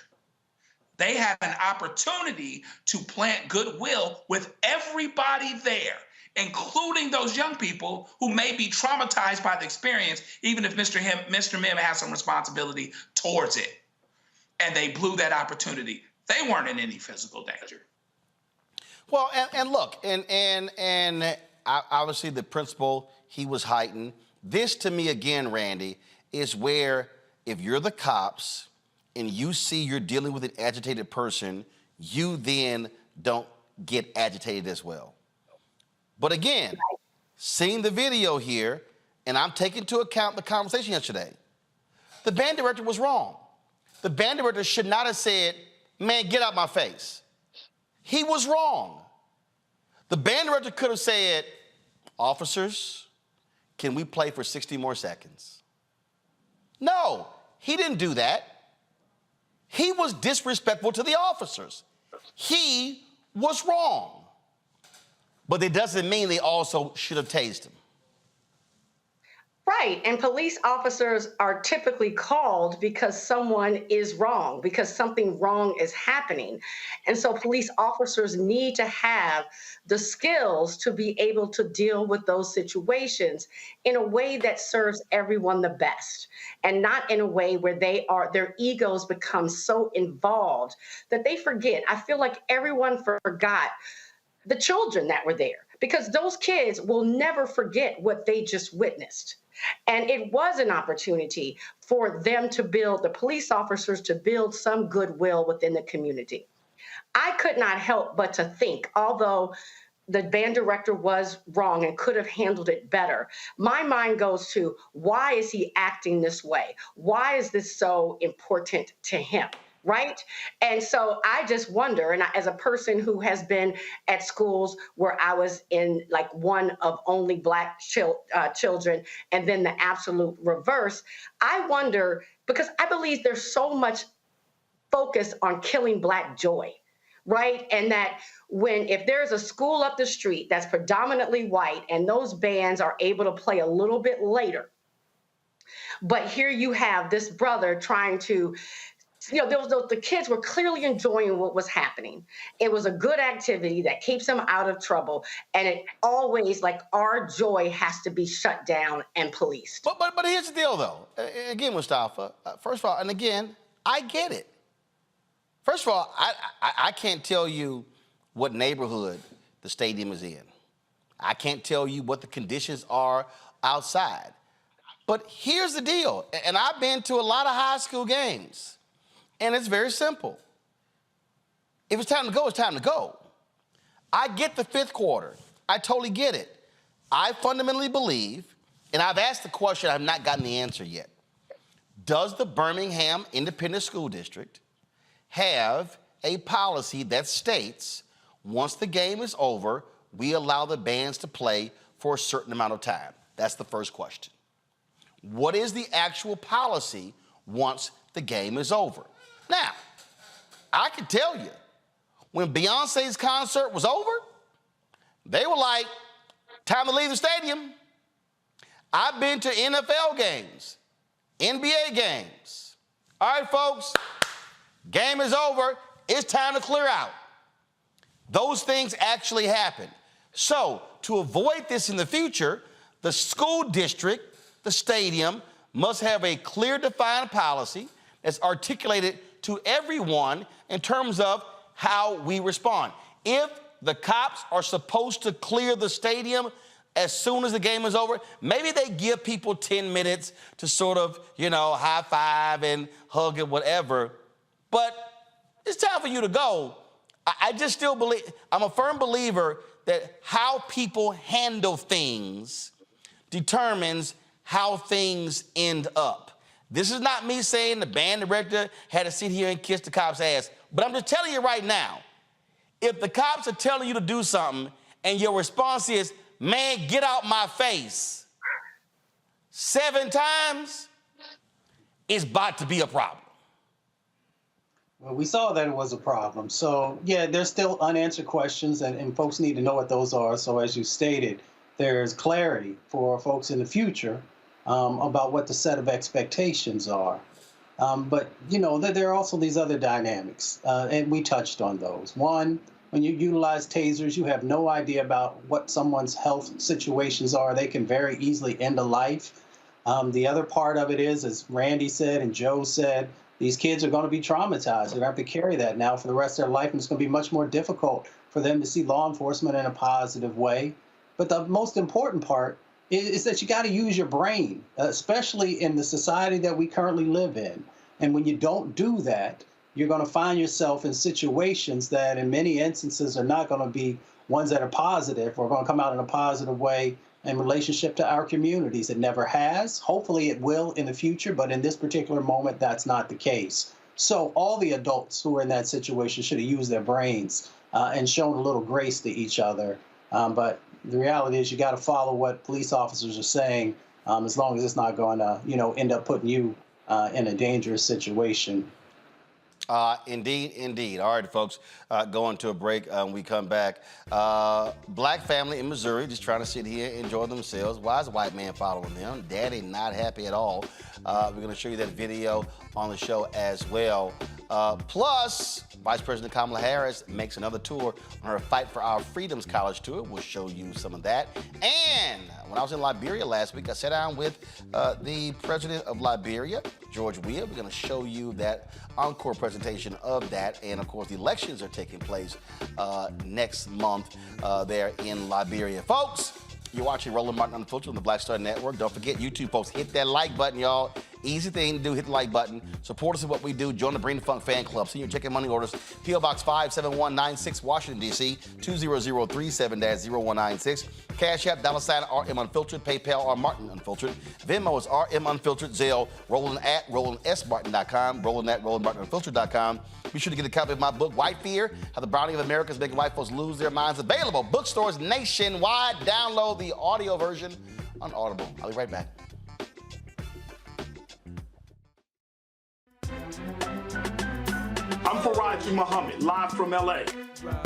They had an opportunity to plant goodwill with everybody there, including those young people who may be traumatized by the experience, even if Mr. Mim has some responsibility towards it. And they blew that opportunity. They weren't in any physical danger. Well, and look, and obviously the principal, he was heightened. This to me again, Randy, is where if you're the cops and you see you're dealing with an agitated person, you then don't get agitated as well. But again, seeing the video here, and I'm taking into account the conversation yesterday, the band director was wrong. The band director should not have said, "Man, get out my face." He was wrong. The band director could have said, "Officers, can we play for 60 more seconds?" No, he didn't do that. He was disrespectful to the officers. He was wrong. But it doesn't mean they also should have tased him. Right. And police officers are typically called because someone is wrong, because something wrong is happening. And so police officers need to have the skills to be able to deal with those situations in a way that serves everyone the best, and not in a way where their egos become so involved that they forget. I feel like everyone forgot the children that were there, because those kids will never forget what they just witnessed. And it was an opportunity for them to build, the police officers to build some goodwill within the community. I could not help but to think, although the band director was wrong and could have handled it better, my mind goes to, why is he acting this way? Why is this so important to him? Right? And so I just wonder, and as a person who has been at schools where I was in like one of only Black children, and then the absolute reverse, I wonder, because I believe there's so much focus on killing Black joy, right? And that if there's a school up the street that's predominantly white and those bands are able to play a little bit later, but here you have this brother trying to, the kids were clearly enjoying what was happening. It was a good activity that keeps them out of trouble. And it always, like, our joy has to be shut down and policed. But here's the deal, though. Again, Mustafa, first of all, and again, I get it. First of all, I can't tell you what neighborhood the stadium is in. I can't tell you what the conditions are outside. But here's the deal, and I've been to a lot of high school games. And it's very simple. If it's time to go, it's time to go. I get the fifth quarter. I totally get it. I fundamentally believe, and I've asked the question, I've not gotten the answer yet. Does the Birmingham Independent School District have a policy that states once the game is over, we allow the bands to play for a certain amount of time? That's the first question. What is the actual policy once the game is over? Now, I can tell you, when Beyonce's concert was over, they were like, time to leave the stadium. I've been to NFL games, NBA games. All right, folks, game is over. It's time to clear out. Those things actually happen. So to avoid this in the future, the school district, the stadium, must have a clear defined policy that's articulated to everyone in terms of how we respond. If the cops are supposed to clear the stadium as soon as the game is over, maybe they give people 10 minutes to sort of, high five and hug and whatever. But it's time for you to go. I just still believe, I'm a firm believer that how people handle things determines how things end up. This is not me saying the band director had to sit here and kiss the cop's ass, but I'm just telling you right now, if the cops are telling you to do something and your response is, man, get out my face, 7 times, it's about to be a problem. Well, we saw that it was a problem. So, yeah, there's still unanswered questions, and folks need to know what those are. So, as you stated, there's clarity for folks in the future about what the set of expectations are. But, there are also these other dynamics, and we touched on those. One, when you utilize tasers, you have no idea about what someone's health situations are. They can very easily end a life. The other part of it is, as Randy said and Joe said, these kids are going to be traumatized. They're going to have to carry that now for the rest of their life, and it's going to be much more difficult for them to see law enforcement in a positive way. But the most important part is that you got to use your brain, especially in the society that we currently live in. And when you don't do that, you're going to find yourself in situations that in many instances are not going to be ones that are positive or going to come out in a positive way in relationship to our communities. It never has. Hopefully it will in the future, but in this particular moment, that's not the case. So all the adults who are in that situation should have used their brains and shown a little grace to each other. But the reality is you got to follow what police officers are saying, as long as it's not going to, end up putting you in a dangerous situation. Indeed. All right, folks, going to a break. We come back. Black family in Missouri just trying to sit here and enjoy themselves. Why is a white man following them? Daddy not happy at all. We're going to show you that video on the show as well. Plus, Vice President Kamala Harris makes another tour on her Fight for Our Freedoms college tour. We'll show you some of that. And when I was in Liberia last week, I sat down with the president of Liberia, George Weah. We're going to show you that encore presentation of that. And, of course, the elections are taking place next month there in Liberia. Folks, you're watching Roland Martin Unfiltered on the Black Star Network. Don't forget, YouTube folks, hit that like button, y'all. Easy thing to do, hit the like button. Support us in what we do. Join the Bring the Funk fan club. Senior checking money orders, P.O. Box 57196, Washington, D.C., 20037-0196. Cash App, $RM Unfiltered, PayPal, R Martin Unfiltered. Venmo is RM Unfiltered, Zelle, Roland at RolandSMartin.com, Roland at RolandMartinUnfiltered.com. Be sure to get a copy of my book, White Fear, How the Browning of America is Making White Folks Lose Their Minds. Available bookstores nationwide. Download the audio version on Audible. I'll be right back. I'm Faraji Muhammad, live from LA.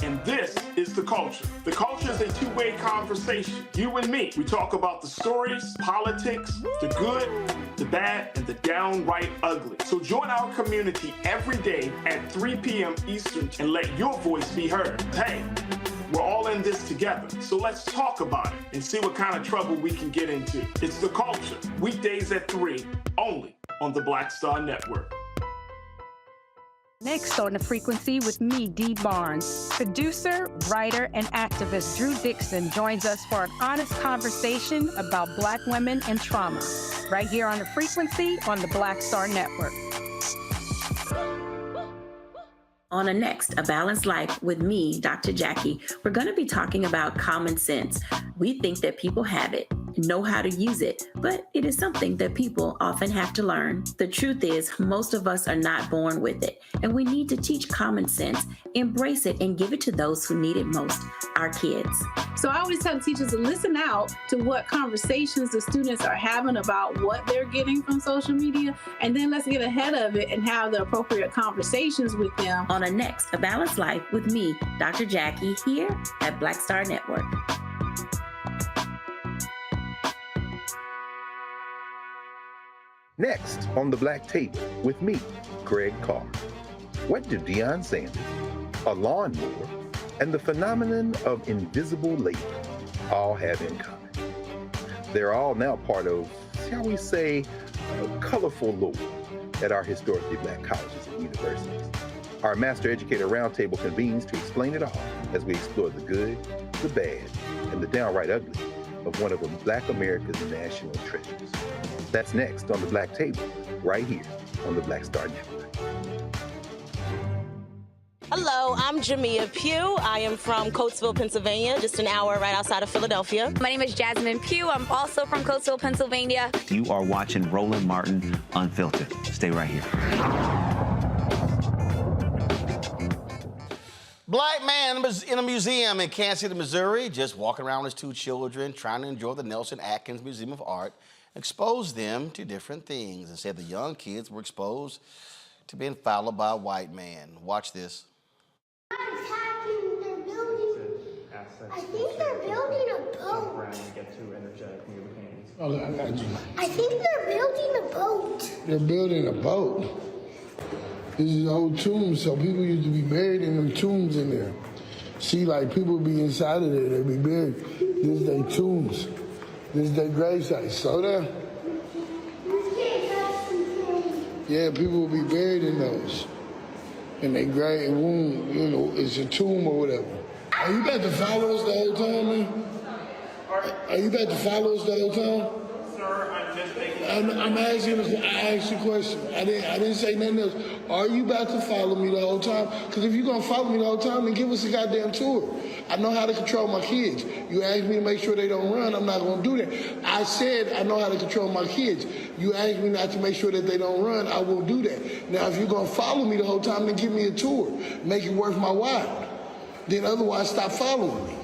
And this is The Culture. The Culture is a two-way conversation. You and me. We talk about the stories, politics, the good, the bad, and the downright ugly. So join our community every day at 3 p.m. Eastern and let your voice be heard. Hey, we're all in this together. So let's talk about it and see what kind of trouble we can get into. It's The Culture. Weekdays at 3, only on the Black Star Network. Next on The Frequency with me, Dee Barnes. Producer, writer, and activist Drew Dixon joins us for an honest conversation about Black women and trauma. Right here on The Frequency on the Black Star Network. On a next, A Balanced Life with me, Dr. Jackie, we're going to be talking about common sense. We think that people have it, know how to use it, but it is something that people often have to learn. The truth is, most of us are not born with it, and we need to teach common sense, embrace it, and give it to those who need it most, our kids. So I always tell teachers to listen out to what conversations the students are having about what they're getting from social media, and then let's get ahead of it and have the appropriate conversations with them. On a next, A Balanced Life with me, Dr. Jackie, here at Black Star Network. Next on the Black Table with me, Greg Carr. What do Deion Sanders, a lawnmower, and the phenomenon of invisible labor all have in common? They're all now part of, shall we say, a colorful lore at our historically Black colleges and universities. Our Master Educator Roundtable convenes to explain it all as we explore the good, the bad, and the downright ugly of one of Black America's national treasures. That's next on the Black Table, right here on the Black Star Network. Hello, I'm Jamia Pugh. I am from Coatesville, Pennsylvania, just an hour right outside of Philadelphia. My name is Jasmine Pugh. I'm also from Coatesville, Pennsylvania. You are watching Roland Martin Unfiltered. Stay right here. Black man in a museum in Kansas City, Missouri, just walking around with his two children, trying to enjoy the Nelson Atkins Museum of Art, exposed them to different things and said the young kids were exposed to being followed by a white man. Watch this. I think they're building a boat. Oh, I got you. I think they're building a boat. They're building a boat. This is old tombs, so people used to be buried in them tombs in there. See, like people be inside of there, they be buried. This is their tombs. This is their grave site. So there. Yeah, people will be buried in those. In their grave womb, you know, it's a tomb or whatever. Are you about to follow us the whole time, man? Are you about to follow us the whole time? Sir, I'm just making... I'm asking, I asked you a question. I didn't say nothing else. Are you about to follow me the whole time? Because if you're going to follow me the whole time, then give us a goddamn tour. I know how to control my kids. You asked me to make sure they don't run. I'm not going to do that. I said I know how to control my kids. You asked me not to make sure that they don't run. I won't do that. Now, if you're going to follow me the whole time, then give me a tour. Make it worth my while. Then otherwise, stop following me.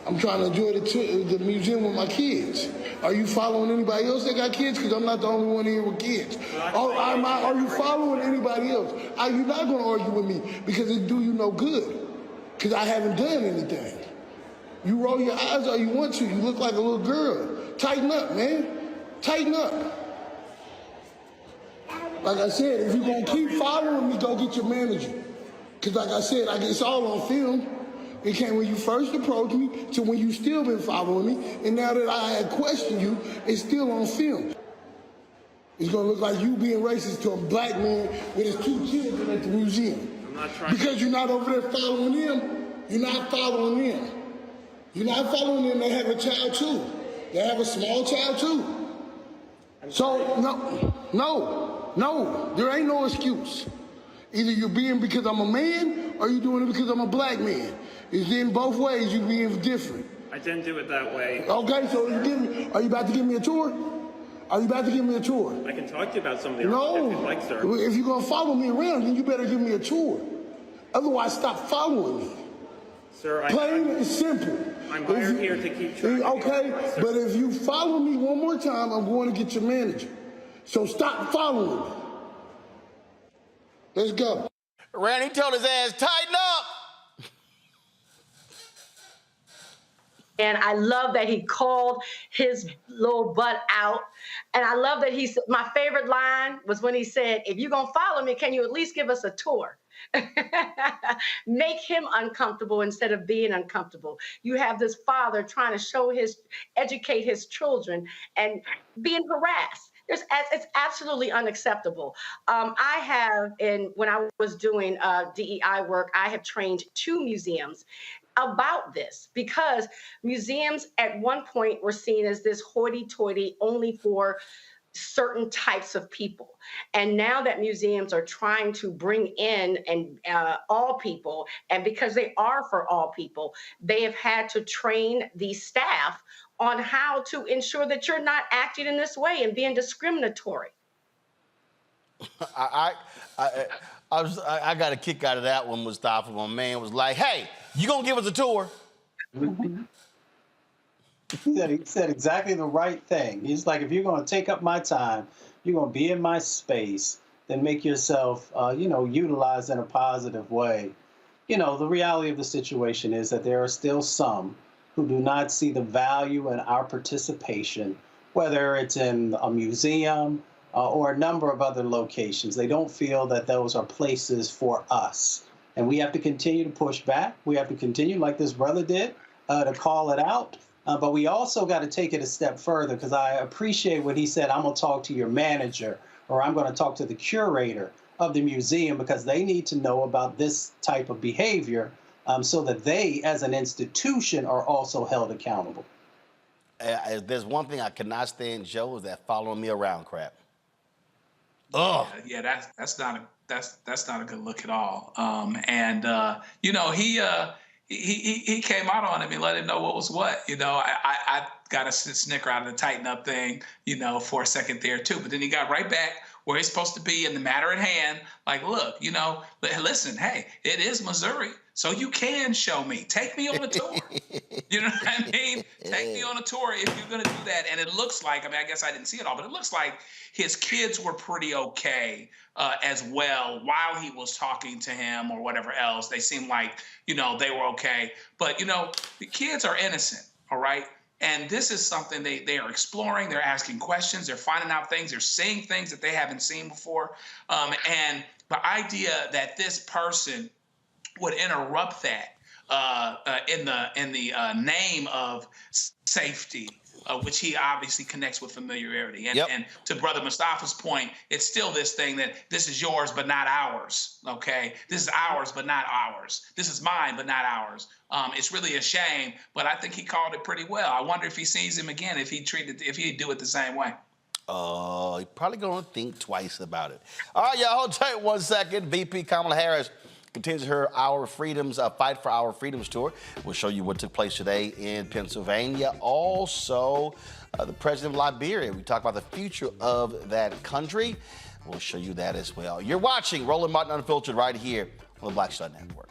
I'm trying to enjoy the museum with my kids. Are you following anybody else that got kids? Because I'm not the only one here with kids. Are you following anybody else? You're not going to argue with me because it do you no good. Because I haven't done anything. You roll your eyes all you want to. You look like a little girl. Tighten up, man. Tighten up. Like I said, if you're going to keep following me, go get your manager. Because like I said, it's all on film. It came when you first approached me to when you still been following me. And now that I had questioned you, it's still on film. It's going to look like you being racist to a black man with his two children at the museum. I'm not trying because you're not over there following them. You're not following them. You're not following them. They have a child too. They have a small child too. So, no, there ain't no excuse. Either you're being because I'm a man or you're doing it because I'm a black man. It's in both ways, you're being different. I didn't do it that way. Okay, so are you about to give me a tour? Are you about to give me a tour? I can talk to you about some of the No. if you'd like, sir. If you're going to follow me around, then you better give me a tour. Otherwise, stop following me. Sir, Plain and simple. I'm hired here to keep track. Okay, but if you follow me one more time, I'm going to get your manager. So stop following me. Let's go. Randy told his ass, tighten up. And I love that he called his little butt out. And I love that my favorite line was when he said, if you're going to follow me, can you at least give us a tour? Make him uncomfortable instead of being uncomfortable. You have this father trying to educate his children and being harassed. It's absolutely unacceptable. When I was doing DEI work, I have trained 2 museums about this because museums at one point were seen as this hoity-toity only for certain types of people. And now that museums are trying to bring in all people, and because they are for all people, they have had to train the staff on how to ensure that you're not acting in this way and being discriminatory. I got a kick out of that one, Mustafa. My man was like, hey, you gonna give us a tour? He said exactly the right thing. He's like, if you're going to take up my time, you're going to be in my space, then make yourself, utilized in a positive way. The reality of the situation is that there are still some who do not see the value in our participation, whether it's in a museum or a number of other locations. They don't feel that those are places for us. And we have to continue to push back. We have to continue, like this brother did, to call it out. But we also got to take it a step further, because I appreciate what he said. I'm going to talk to your manager, or I'm going to talk to the curator of the museum, because they need to know about this type of behavior so that they, as an institution, are also held accountable. There's one thing I cannot stand, Joe, is that following me around crap. Oh, yeah, that's not a good look at all. He came out on him and let him know what was what. I got a snicker out of the tighten up thing, for a second there too. But then he got right back where he's supposed to be in the matter at hand. Like, look, listen, hey, it is Missouri, so you can show me. Take me on a tour. You know what I mean? Take me on a tour if you're going to do that. And it looks like, I guess I didn't see it all, but it looks like his kids were pretty okay as well while he was talking to him or whatever else. They seemed like, they were okay. But, the kids are innocent, all right? And this is something they are exploring. They're asking questions. They're finding out things. They're seeing things that they haven't seen before. And the idea that this person would interrupt that in the name of safety, which he obviously connects with familiarity. And to Brother Mustafa's point, it's still this thing that this is yours but not ours, okay? This is ours but not ours. This is mine but not ours. It's really a shame, but I think he called it pretty well. I wonder if he sees him again, if he'd do it the same way. He's probably going to think twice about it. All right, y'all, hold tight 1 second. VP Kamala Harris continues her Fight for Our Freedoms tour. We'll show you what took place today in Pennsylvania. Also, the president of Liberia. We talk about the future of that country. We'll show you that as well. You're watching Roland Martin Unfiltered right here on the Black Star Network.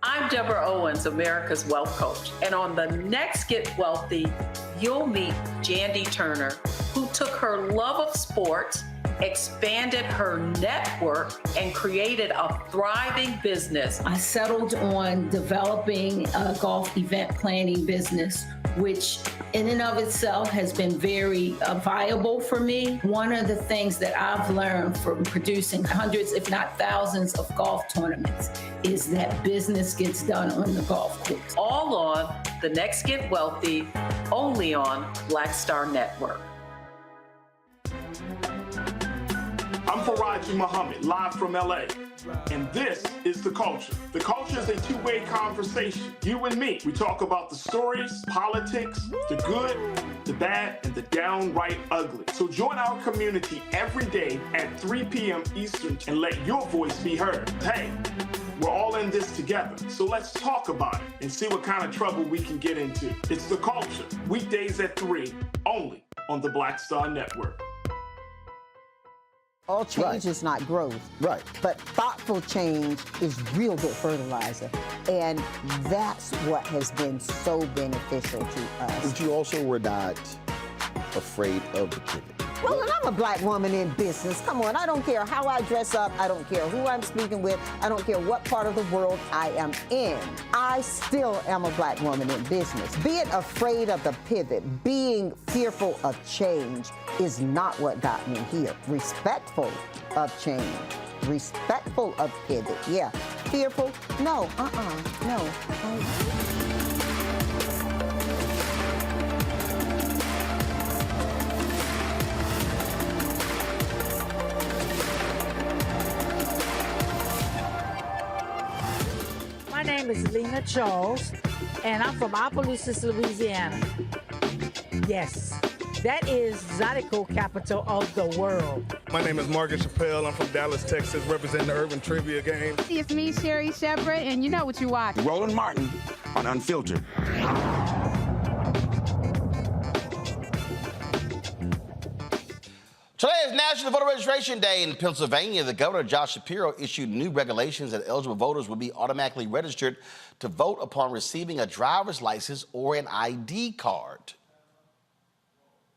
I'm Deborah Owens, America's Wealth Coach. And on the next Get Wealthy, you'll meet Jandy Turner, who took her love of sports, expanded her network, and created a thriving business. I settled on developing a golf event planning business, which in and of itself has been very viable for me. One of the things that I've learned from producing hundreds, if not thousands, of golf tournaments is that business gets done on the golf course. All on The Next Get Wealthy, only on Black Star Network. I'm Faraji Muhammad, live from LA. And this is The Culture. The Culture is a two-way conversation. You and me. We talk about the stories, politics, the good, the bad, and the downright ugly. So join our community every day at 3 p.m. Eastern and let your voice be heard. Hey, we're all in this together. So let's talk about it and see what kind of trouble we can get into. It's The Culture, weekdays at 3, only on the Black Star Network. All change is not growth. Right. But thoughtful change is real good fertilizer. And that's what has been so beneficial to us. But you also were not afraid of the pivot. Well, and I'm a black woman in business. Come on, I don't care how I dress up. I don't care who I'm speaking with. I don't care what part of the world I am in. I still am a black woman in business. Being afraid of the pivot, being fearful of change is not what got me here. Respectful of change. Respectful of pivot, yeah. Fearful? No, no. My name is Lena Charles, and I'm from Opelousas, Louisiana. Yes, that is Zydeco capital of the world. My name is Margaret Chappelle. I'm from Dallas, Texas, representing the Urban Trivia Game. It's me, Sherry Shepherd, and you know what you watch. Roland Martin on Unfiltered. Today is National Voter Registration Day in Pennsylvania. The governor, Josh Shapiro, issued new regulations that eligible voters will be automatically registered to vote upon receiving a driver's license or an ID card.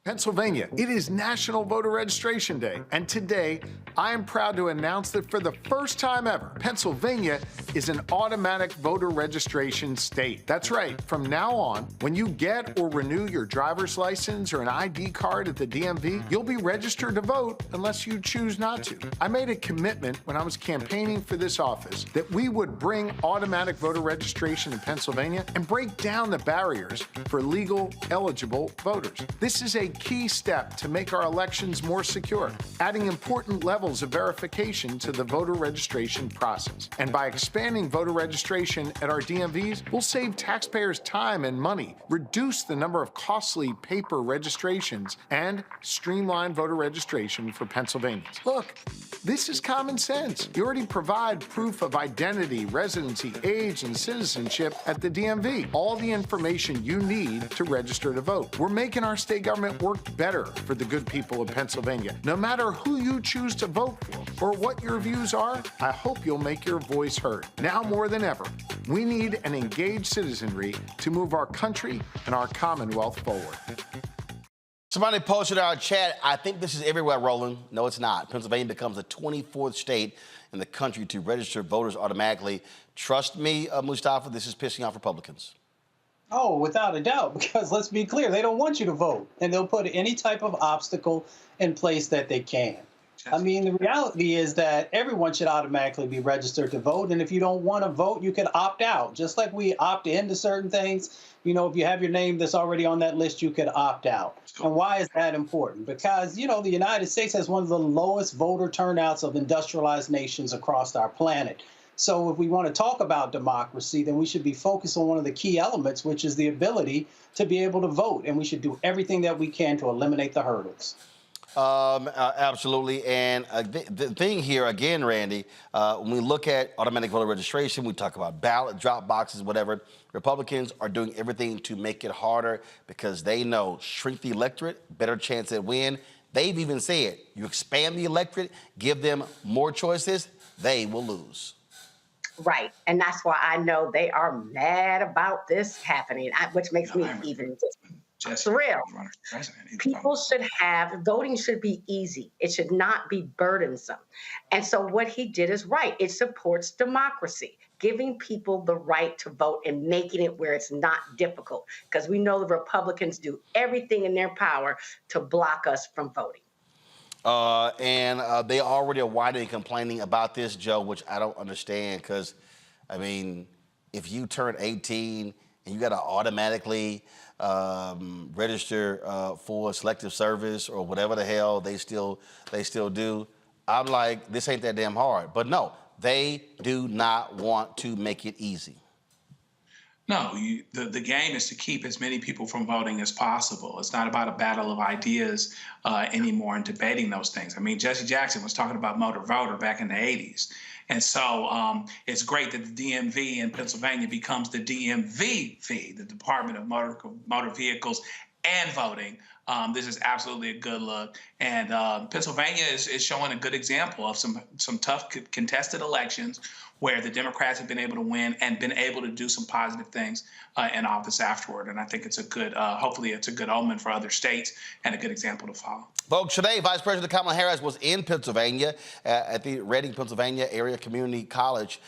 Pennsylvania, it is National Voter Registration Day, and today I am proud to announce that for the first time ever, Pennsylvania is an automatic voter registration state. That's right, from now on, when you get or renew your driver's license or an ID card at the DMV, you'll be registered to vote unless you choose not to. I made a commitment when I was campaigning for this office that we would bring automatic voter registration in Pennsylvania and break down the barriers for legal, eligible voters. This is a key step to make our elections more secure, adding important levels of verification to the voter registration process. And by expanding voter registration at our DMVs, we'll save taxpayers time and money, reduce the number of costly paper registrations, and streamline voter registration for Pennsylvanians. Look, this is common sense. You already provide proof of identity, residency, age, and citizenship at the DMV. All the information you need to register to vote. We're making our state government work better for the good people of Pennsylvania. No matter who you choose to vote for or what your views are, I hope you'll make your voice heard. Now more than ever, we need an engaged citizenry to move our country and our Commonwealth forward. Somebody posted in our chat, I think this is everywhere, Roland. No, it's not. Pennsylvania becomes the 24th state in the country to register voters automatically. Trust me, Mustafa, this is pissing off Republicans. Oh, without a doubt, because let's be clear, they don't want you to vote, and they'll put any type of obstacle in place that they can. I mean, the reality is that everyone should automatically be registered to vote, and if you don't want to vote, you can opt out. Just like we opt into certain things, you know, if you have your name that's already on that list, you could opt out. And why is that important? Because, you know, the United States has one of the lowest voter turnouts of industrialized nations across our planet. So if we want to talk about democracy, then we should be focused on one of the key elements, which is the ability to be able to vote. And we should do everything that we can to eliminate the hurdles. Absolutely. And the thing here, again, Randy, when we look at automatic voter registration, we talk about ballot drop boxes, whatever. Republicans are doing everything to make it harder because they know shrink the electorate, better chance at win. They've even said you expand the electorate, give them more choices, they will lose. Right. And that's why I know they are mad about this happening, which makes me even thrilled. People should have, voting should be easy. It should not be burdensome. And so what he did is right. It supports democracy, giving people the right to vote and making it where it's not difficult. Because we know the Republicans do everything in their power to block us from voting. And they already are whining and complaining about this, Joe, which I don't understand because, I mean, if you turn 18 and you got to automatically register for a selective service or whatever the hell they still do, I'm like, this ain't that damn hard. But no, they do not want to make it easy. No, the game is to keep as many people from voting as possible. It's not about a battle of ideas anymore and debating those things. I mean, Jesse Jackson was talking about motor voter back in the 80s. And so it's great that the DMV in Pennsylvania becomes the DMV, the Department of Motor Vehicles and Voting. This is absolutely a good look. And Pennsylvania is showing a good example of some tough contested elections where the Democrats have been able to win and been able to do some positive things in office afterward. And I think it's a good, hopefully it's a good omen for other states and a good example to follow. Folks, today, Vice President Kamala Harris was in Pennsylvania at the Reading, Pennsylvania Area Community College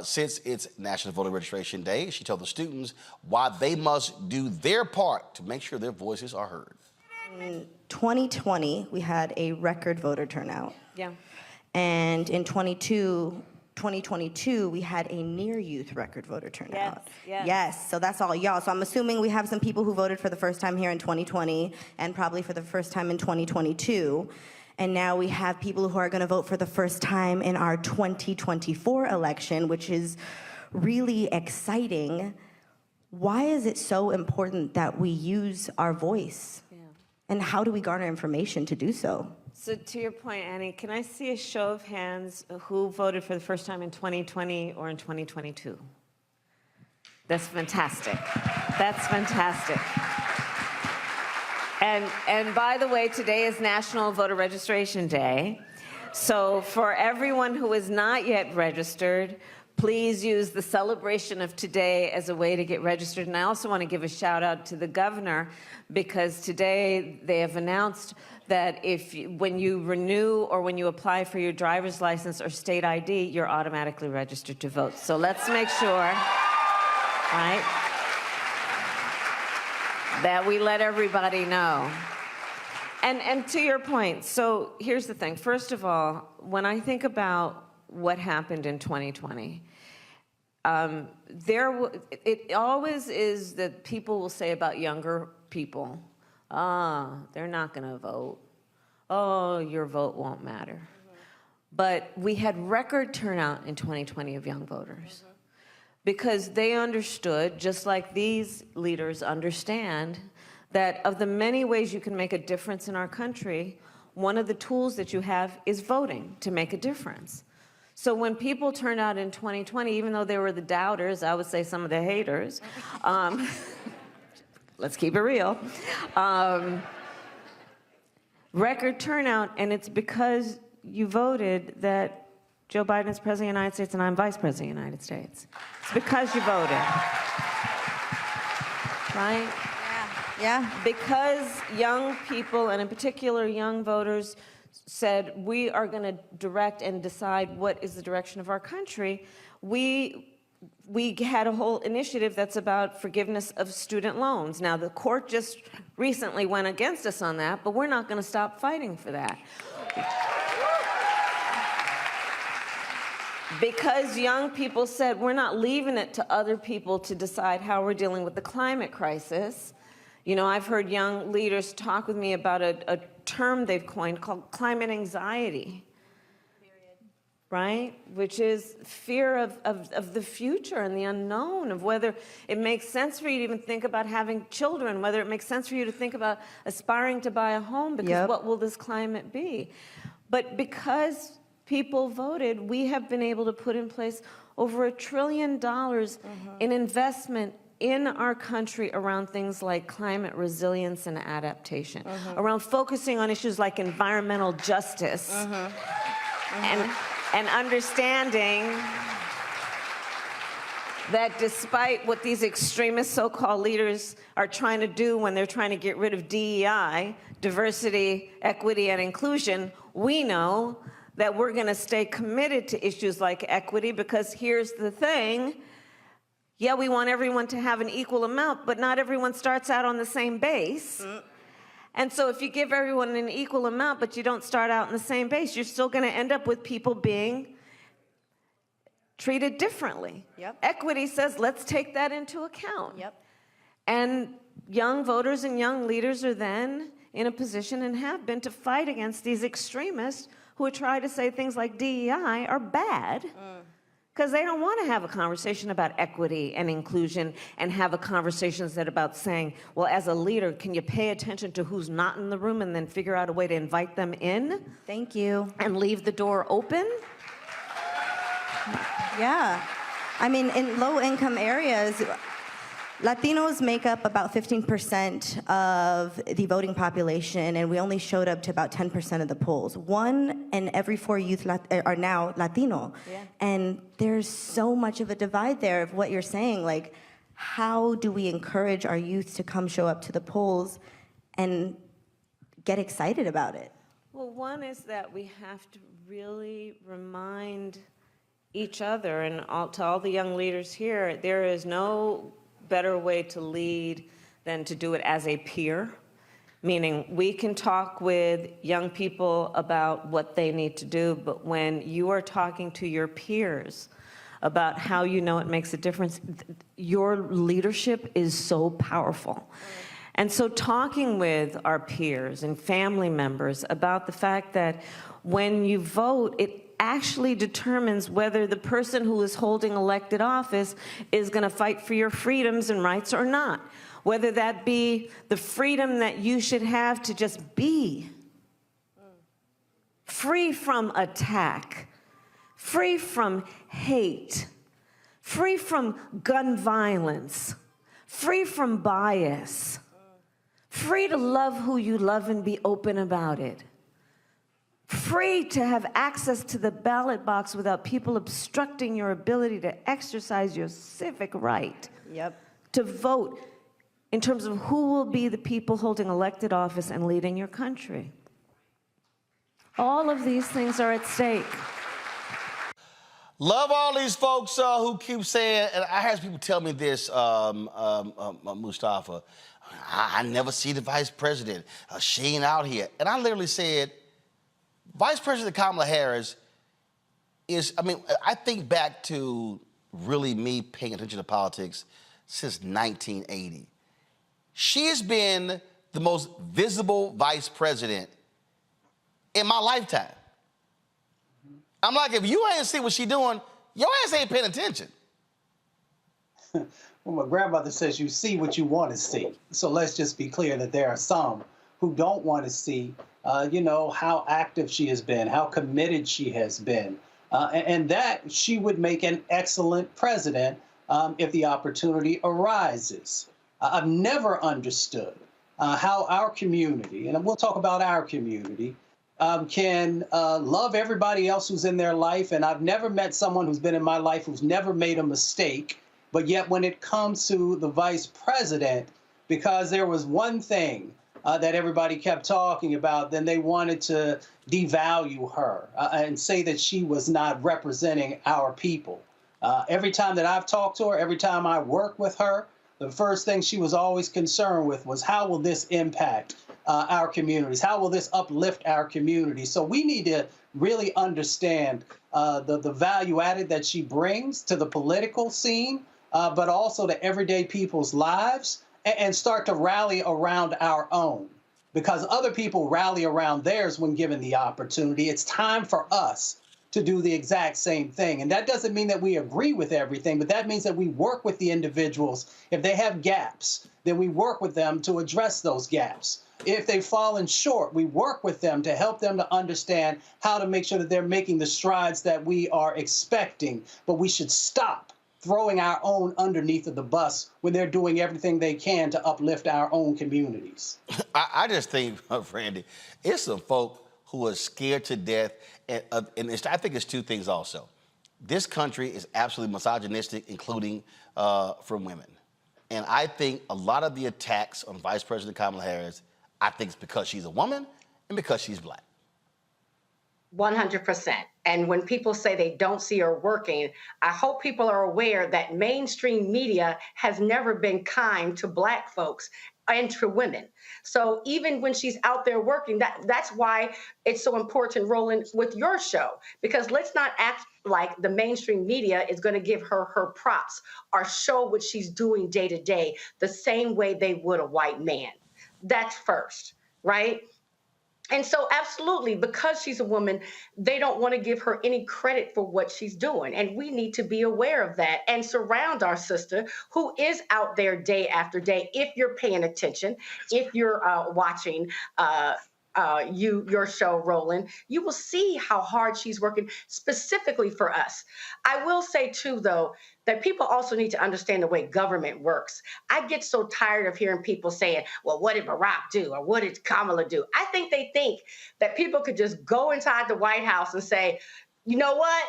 since it's National Voter Registration Day. She told the students why they must do their part to make sure their voices are heard. In 2020, we had a record voter turnout. Yeah. And in 2022, we had a near youth record voter turnout. Yes, so that's all y'all. So I'm assuming we have some people who voted for the first time here in 2020 and probably for the first time in 2022. And now we have people who are going to vote for the first time in our 2024 election, which is really exciting. Why is it so important that we use our voice? And how do we garner information to do so? So to your point, Annie, can I see a show of hands who voted for the first time in 2020 or in 2022? That's fantastic. That's fantastic. And by the way, today is National Voter Registration Day. So for everyone who is not yet registered, please use the celebration of today as a way to get registered. And I also want to give a shout out to the governor, because today they have announced that when you renew or when you apply for your driver's license or state ID, you're automatically registered to vote. So let's make sure, right, that we let everybody know. And to your point, so here's the thing. First of all, when I think about what happened in 2020, it always is that people will say about younger people, they're not going to vote. Oh, your vote won't matter. But we had record turnout in 2020 of young voters because they understood, just like these leaders understand, that of the many ways you can make a difference in our country, one of the tools that you have is voting to make a difference. So when people turned out in 2020, even though they were the doubters, I would say some of the haters, let's keep it real, record turnout, and it's because you voted that Joe Biden is President of the United States and I'm Vice President of the United States. It's because you voted, right? Yeah. Because young people, and in particular young voters, said we are going to direct and decide what is the direction of our country, we had a whole initiative that's about forgiveness of student loans. Now, the court just recently went against us on that, but we're not going to stop fighting for that. Because young people said we're not leaving it to other people to decide how we're dealing with the climate crisis. You know, I've heard young leaders talk with me about a term they've coined called climate anxiety, right? Which is fear of the future and the unknown, of whether it makes sense for you to even think about having children, whether it makes sense for you to think about aspiring to buy a home, because what will this climate be? But because people voted, we have been able to put in place over $1 trillion in investment in our country around things like climate resilience and adaptation, around focusing on issues like environmental justice, and understanding that despite what these extremist so-called leaders are trying to do when they're trying to get rid of DEI, diversity, equity, and inclusion, we know that we're going to stay committed to issues like equity, because here's the thing. Yeah, we want everyone to have an equal amount, but not everyone starts out on the same base. And so if you give everyone an equal amount, but you don't start out on the same base, you're still going to end up with people being treated differently. Equity says, let's take that into account. And young voters and young leaders are then in a position, and have been, to fight against these extremists who try to say things like DEI are bad. Because they don't want to have a conversation about equity and inclusion and have a conversation that's about saying, well, as a leader, can you pay attention to who's not in the room and then figure out a way to invite them in? Thank you. And leave the door open? Yeah. I mean, in low-income areas, Latinos make up about 15% of the voting population, and we only showed up to about 10% of the polls. 1 in every 4 youth are now Latino. And there's so much of a divide there of what you're saying. Like, how do we encourage our youth to come show up to the polls and get excited about it? Well, one is that we have to really remind each other, and to all the young leaders here, there is no better way to lead than to do it as a peer, meaning we can talk with young people about what they need to do, but when you are talking to your peers about how you know it makes a difference, your leadership is so powerful. And so talking with our peers and family members about the fact that when you vote, it actually determines whether the person who is holding elected office is going to fight for your freedoms and rights or not. Whether that be the freedom that you should have to just be, free from attack, free from hate, free from gun violence, free from bias, free to love who you love and be open about it, free to have access to the ballot box without people obstructing your ability to exercise your civic right to vote in terms of who will be the people holding elected office and leading your country. All of these things are at stake. Love all these folks who keep saying, and I had people tell me this, Mustafa, I never see the vice president. She ain't out here. And I literally said, Vice President Kamala Harris is, I think back to really me paying attention to politics since 1980. She has been the most visible vice president in my lifetime. I'm like, if you ain't see what she doing, your ass ain't paying attention. Well, my grandmother says you see what you want to see. So let's just be clear that there are some who don't want to see, how active she has been, how committed she has been, and that she would make an excellent president if the opportunity arises. I've never understood how our community, and we'll talk about our community, can love everybody else who's in their life. And I've never met someone who's been in my life who's never made a mistake. But yet when it comes to the vice president, because there was one thing that everybody kept talking about, then they wanted to devalue her and say that she was not representing our people. Every time that I've talked to her, every time I work with her, the first thing she was always concerned with was how will this impact our communities? How will this uplift our communities? So we need to really understand the value added that she brings to the political scene, but also to everyday people's lives, and start to rally around our own. Because other people rally around theirs when given the opportunity. It's time for us to do the exact same thing. And that doesn't mean that we agree with everything, but that means that we work with the individuals. If they have gaps, then we work with them to address those gaps. If they've fallen short, we work with them to help them to understand how to make sure that they're making the strides that we are expecting. But we should stop throwing our own underneath of the bus when they're doing everything they can to uplift our own communities. I just think, Randy, it's some folk who are scared to death. And I think it's two things also. This country is absolutely misogynistic, including from women. And I think a lot of the attacks on Vice President Kamala Harris, I think it's because she's a woman and because she's black. 100%. And when people say they don't see her working, I hope people are aware that mainstream media has never been kind to black folks and to women. So even when she's out there working, that's why it's so important, Roland, with your show, because let's not act like the mainstream media is going to give her her props or show what she's doing day to day the same way they would a white man. That's first, right? And so absolutely, because she's a woman, they don't want to give her any credit for what she's doing. And we need to be aware of that and surround our sister who is out there day after day. If you're paying attention, if you're watching your show, Roland, you will see how hard she's working specifically for us. I will say, too, though, that people also need to understand the way government works. I get so tired of hearing people saying, well, what did Barack do? Or what did Kamala do? I think they think that people could just go inside the White House and say, you know what?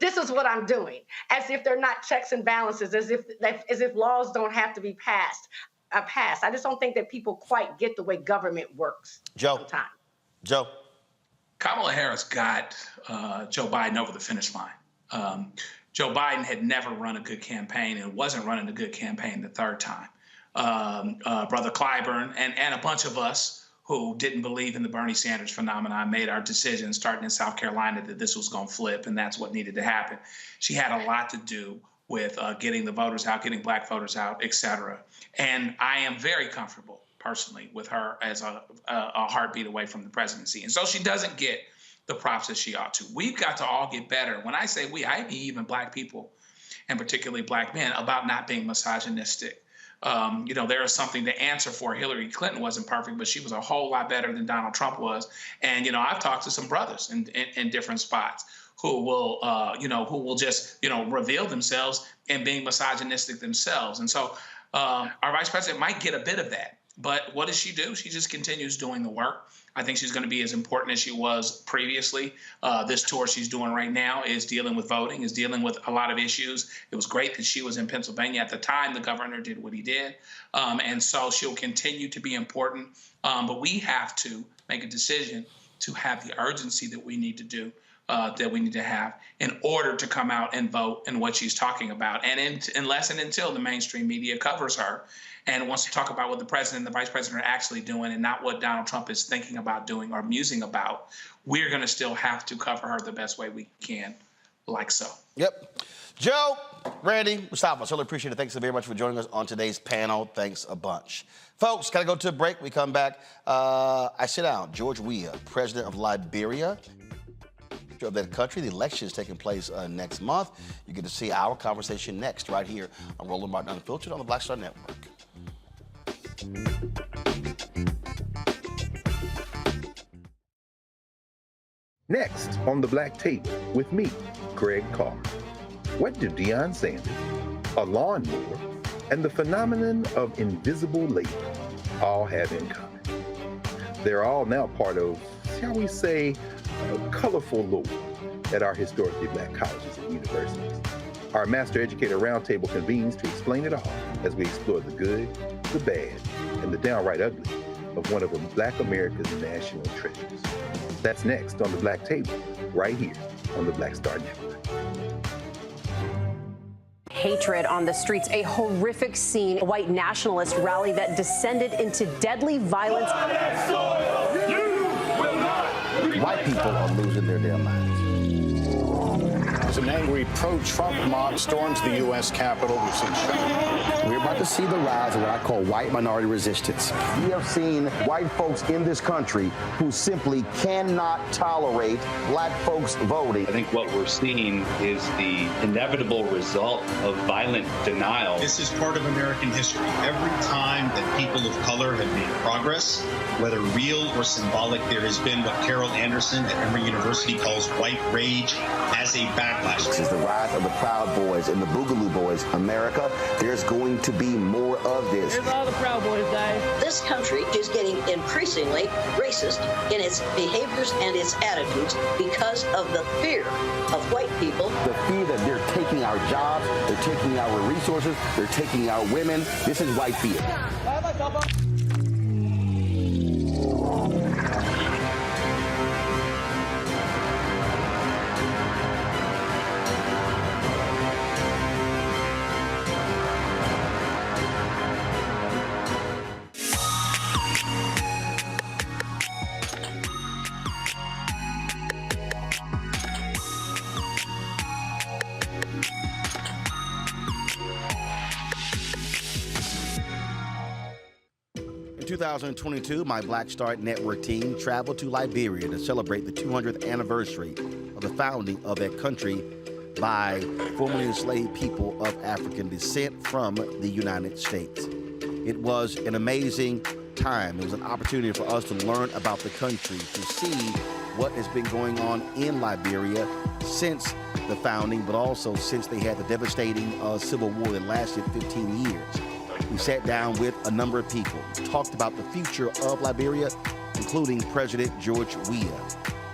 This is what I'm doing, as if they're not checks and balances, as if laws don't have to be passed. I just don't think that people quite get the way government works. Joe. Kamala Harris got Joe Biden over the finish line. Joe Biden had never run a good campaign and wasn't running a good campaign the third time. Brother Clyburn and a bunch of us who didn't believe in the Bernie Sanders phenomenon made our decision starting in South Carolina that this was going to flip and that's what needed to happen. She had a lot to do with getting the voters out, getting black voters out, et cetera. And I am very comfortable personally with her as a heartbeat away from the presidency. And so she doesn't get the props that she ought to. We've got to all get better. When I say we, I mean even black people, and particularly black men, about not being misogynistic. there is something to answer for. Hillary Clinton wasn't perfect, but she was a whole lot better than Donald Trump was. And, I've talked to some brothers in different spots who will just, reveal themselves and being misogynistic themselves. And so our vice president might get a bit of that. But what does she do? She just continues doing the work. I think she's going to be as important as she was previously. This tour she's doing right now is dealing with voting, is dealing with a lot of issues. It was great that she was in Pennsylvania at the time the governor did what he did. And so she'll continue to be important. But we have to make a decision to have the urgency that we need to do, that we need to have in order to come out and vote in what she's talking about. And unless and until the mainstream media covers her and wants to talk about what the president and the vice president are actually doing and not what Donald Trump is thinking about doing or musing about, we're going to still have to cover her the best way we can, like so. Yep. Joe, Randy, Mustafa, certainly appreciate it. Thanks so very much for joining us on today's panel. Thanks a bunch. Folks, got to go to a break. We come back. I sit down. George Weah, president of Liberia, of that country. The election is taking place next month. You get to see our conversation next right here on Roland Martin Unfiltered on the Black Star Network. Next on The Black Tape with me, Greg Carr. What do Deion Sanders, a lawnmower, and the phenomenon of invisible labor all have in common? They're all now part of, shall we say, a colorful lore at our historically black colleges and universities. Our Master Educator Roundtable convenes to explain it all as we explore the good, the bad, and the downright ugly of one of Black America's national treasures. That's next on The Black Table, right here on the Black Star Network. Hatred on the streets, a horrific scene, a white nationalist rally that descended into deadly violence. White people are losing their damn minds. As an angry pro-Trump mob storms the U.S. Capitol, we've seen shooting. We're about to see the rise of what I call white minority resistance. We have seen white folks in this country who simply cannot tolerate black folks voting. I think what we're seeing is the inevitable result of violent denial. This is part of American history. Every time that people of color have made progress, whether real or symbolic, there has been what Carol Anderson at Emory University calls white rage as a backlash. This is the rise of the Proud Boys and the Boogaloo Boys. America, there's going to be more of this. Here's all the Proud Boys, guys. This country is getting increasingly racist in its behaviors and its attitudes because of the fear of white people. The fear that they're taking our jobs, they're taking our resources, they're taking our women. This is white fear. In 2022, my Black Star Network team traveled to Liberia to celebrate the 200th anniversary of the founding of that country by formerly enslaved people of African descent from the United States. It was an amazing time. It was an opportunity for us to learn about the country, to see what has been going on in Liberia since the founding, but also since they had the devastating civil war that lasted 15 years. We sat down with a number of people, talked about the future of Liberia, including President George Weah.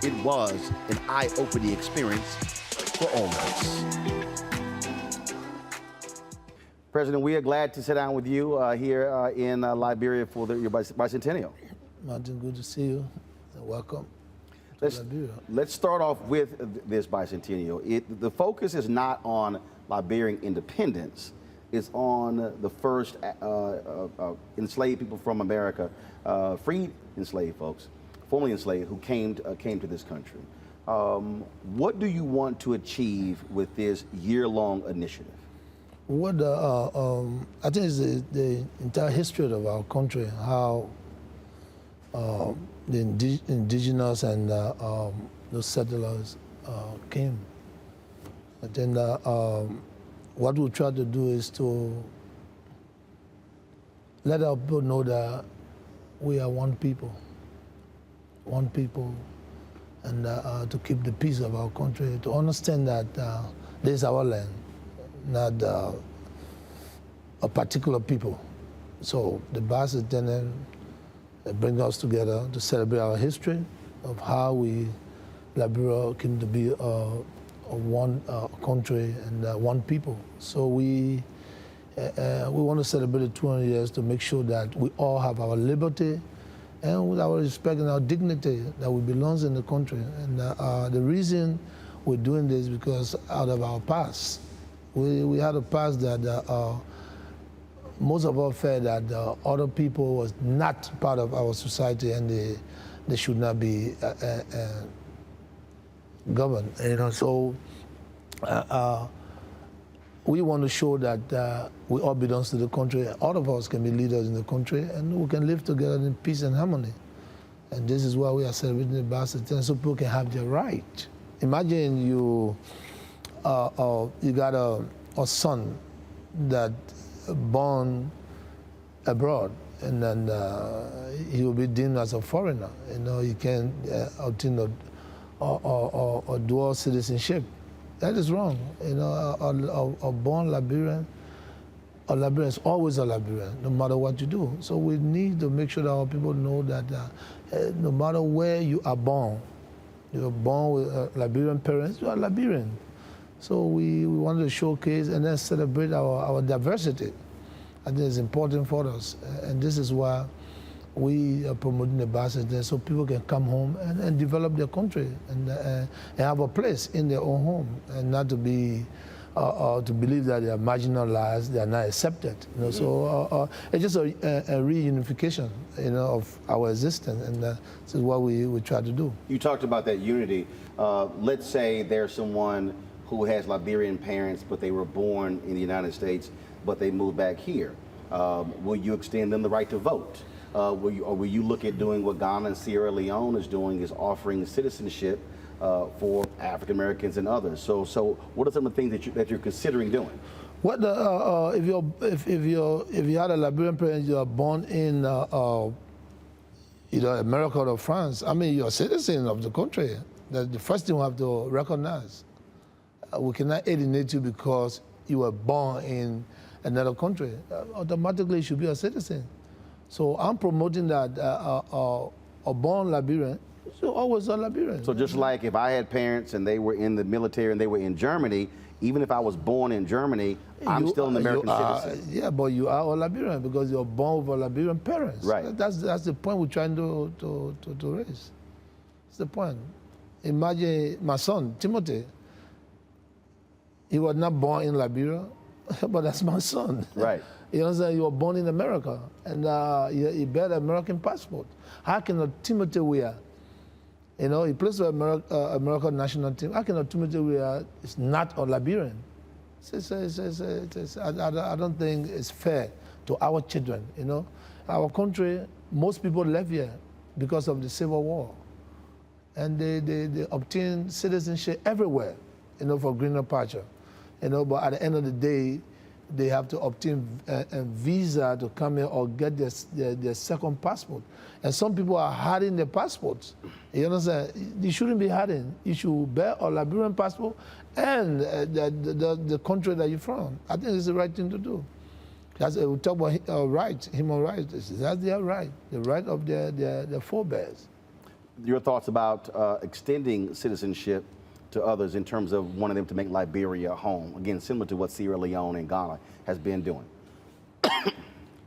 It was an eye-opening experience for all of us. President Weah, glad to sit down with you here in Liberia for your bicentennial. Martin, good to see you. Welcome. Let's start off with this bicentennial. The focus is not on Liberian independence. It's on the first enslaved people from America, freed enslaved folks, formerly enslaved, who came to this country. What do you want to achieve with this year-long initiative? What I think is the entire history of our country, how the indigenous and those settlers came. And then what we try to do is to let our people know that we are one people, and to keep the peace of our country, to understand that this is our land, not a particular people. So the bicentennial brings us together to celebrate our history of how Liberia came to be one country and one people. So we want to celebrate the 200 years to make sure that we all have our liberty and with our respect and our dignity that we belongs in the country. And the reason we're doing this is because out of our past, we had a past that most of us felt that other people was not part of our society and they should not be governed. So we want to show that we all belong to the country. All of us can be leaders in the country, and we can live together in peace and harmony. And this is why we are celebrating the bicentennial, so people can have their right. Imagine you got a son that born abroad, and then he will be deemed as a foreigner. He can obtain a dual citizenship. That is wrong. A born Liberian, a Liberian is always a Liberian, no matter what you do. So we need to make sure that our people know that no matter where you are born with Liberian parents, you are Liberian. So we wanted to showcase and then celebrate our diversity. I think it's important for us. And this is why we are promoting the bicentennial so people can come home and develop their country and have a place in their own home, and not to be to believe that they are marginalized, they are not accepted. So it's just a reunification, of our existence, and this is what we try to do. You talked about that unity. Let's say there's someone who has Liberian parents, but they were born in the United States, but they moved back here. Will you extend them the right to vote? Will you look at doing what Ghana and Sierra Leone is doing, is offering citizenship for African Americans and others? So what are some of the things that you're considering doing? What if you had a Liberian parent, you are born in either America or France, I mean, you're a citizen of the country. That's the first thing we have to recognize. We cannot alienate you because you were born in another country. Automatically, you should be a citizen. So I'm promoting that a born Liberian is always a Liberian. So just like if I had parents and they were in the military and they were in Germany, even if I was born in Germany, I'm still an American citizen. Yeah, but you are a Liberian because you're born with a Liberian parents. Right. That's the point we're trying to raise. That's the point. Imagine my son, Timothy. He was not born in Liberia, but that's my son. Right. You understand? You were born in America, and he bear an American passport. How can a Timothy Weah, he plays for American national team, how can a Timothy Weah is not a Liberian? I don't think it's fair to our children, Our country, most people left here because of the Civil War. And they obtain citizenship everywhere, for greener pasture. But at the end of the day, they have to obtain a visa to come here or get their second passport. And some people are hiding their passports. You understand? You shouldn't be hiding. You should bear a Liberian passport and the country that you're from. I think it's the right thing to do. We talk about rights, human rights. That's their right, the right of their forebears. Your thoughts about extending citizenship to others in terms of wanting them to make Liberia home, again, similar to what Sierra Leone and Ghana has been doing?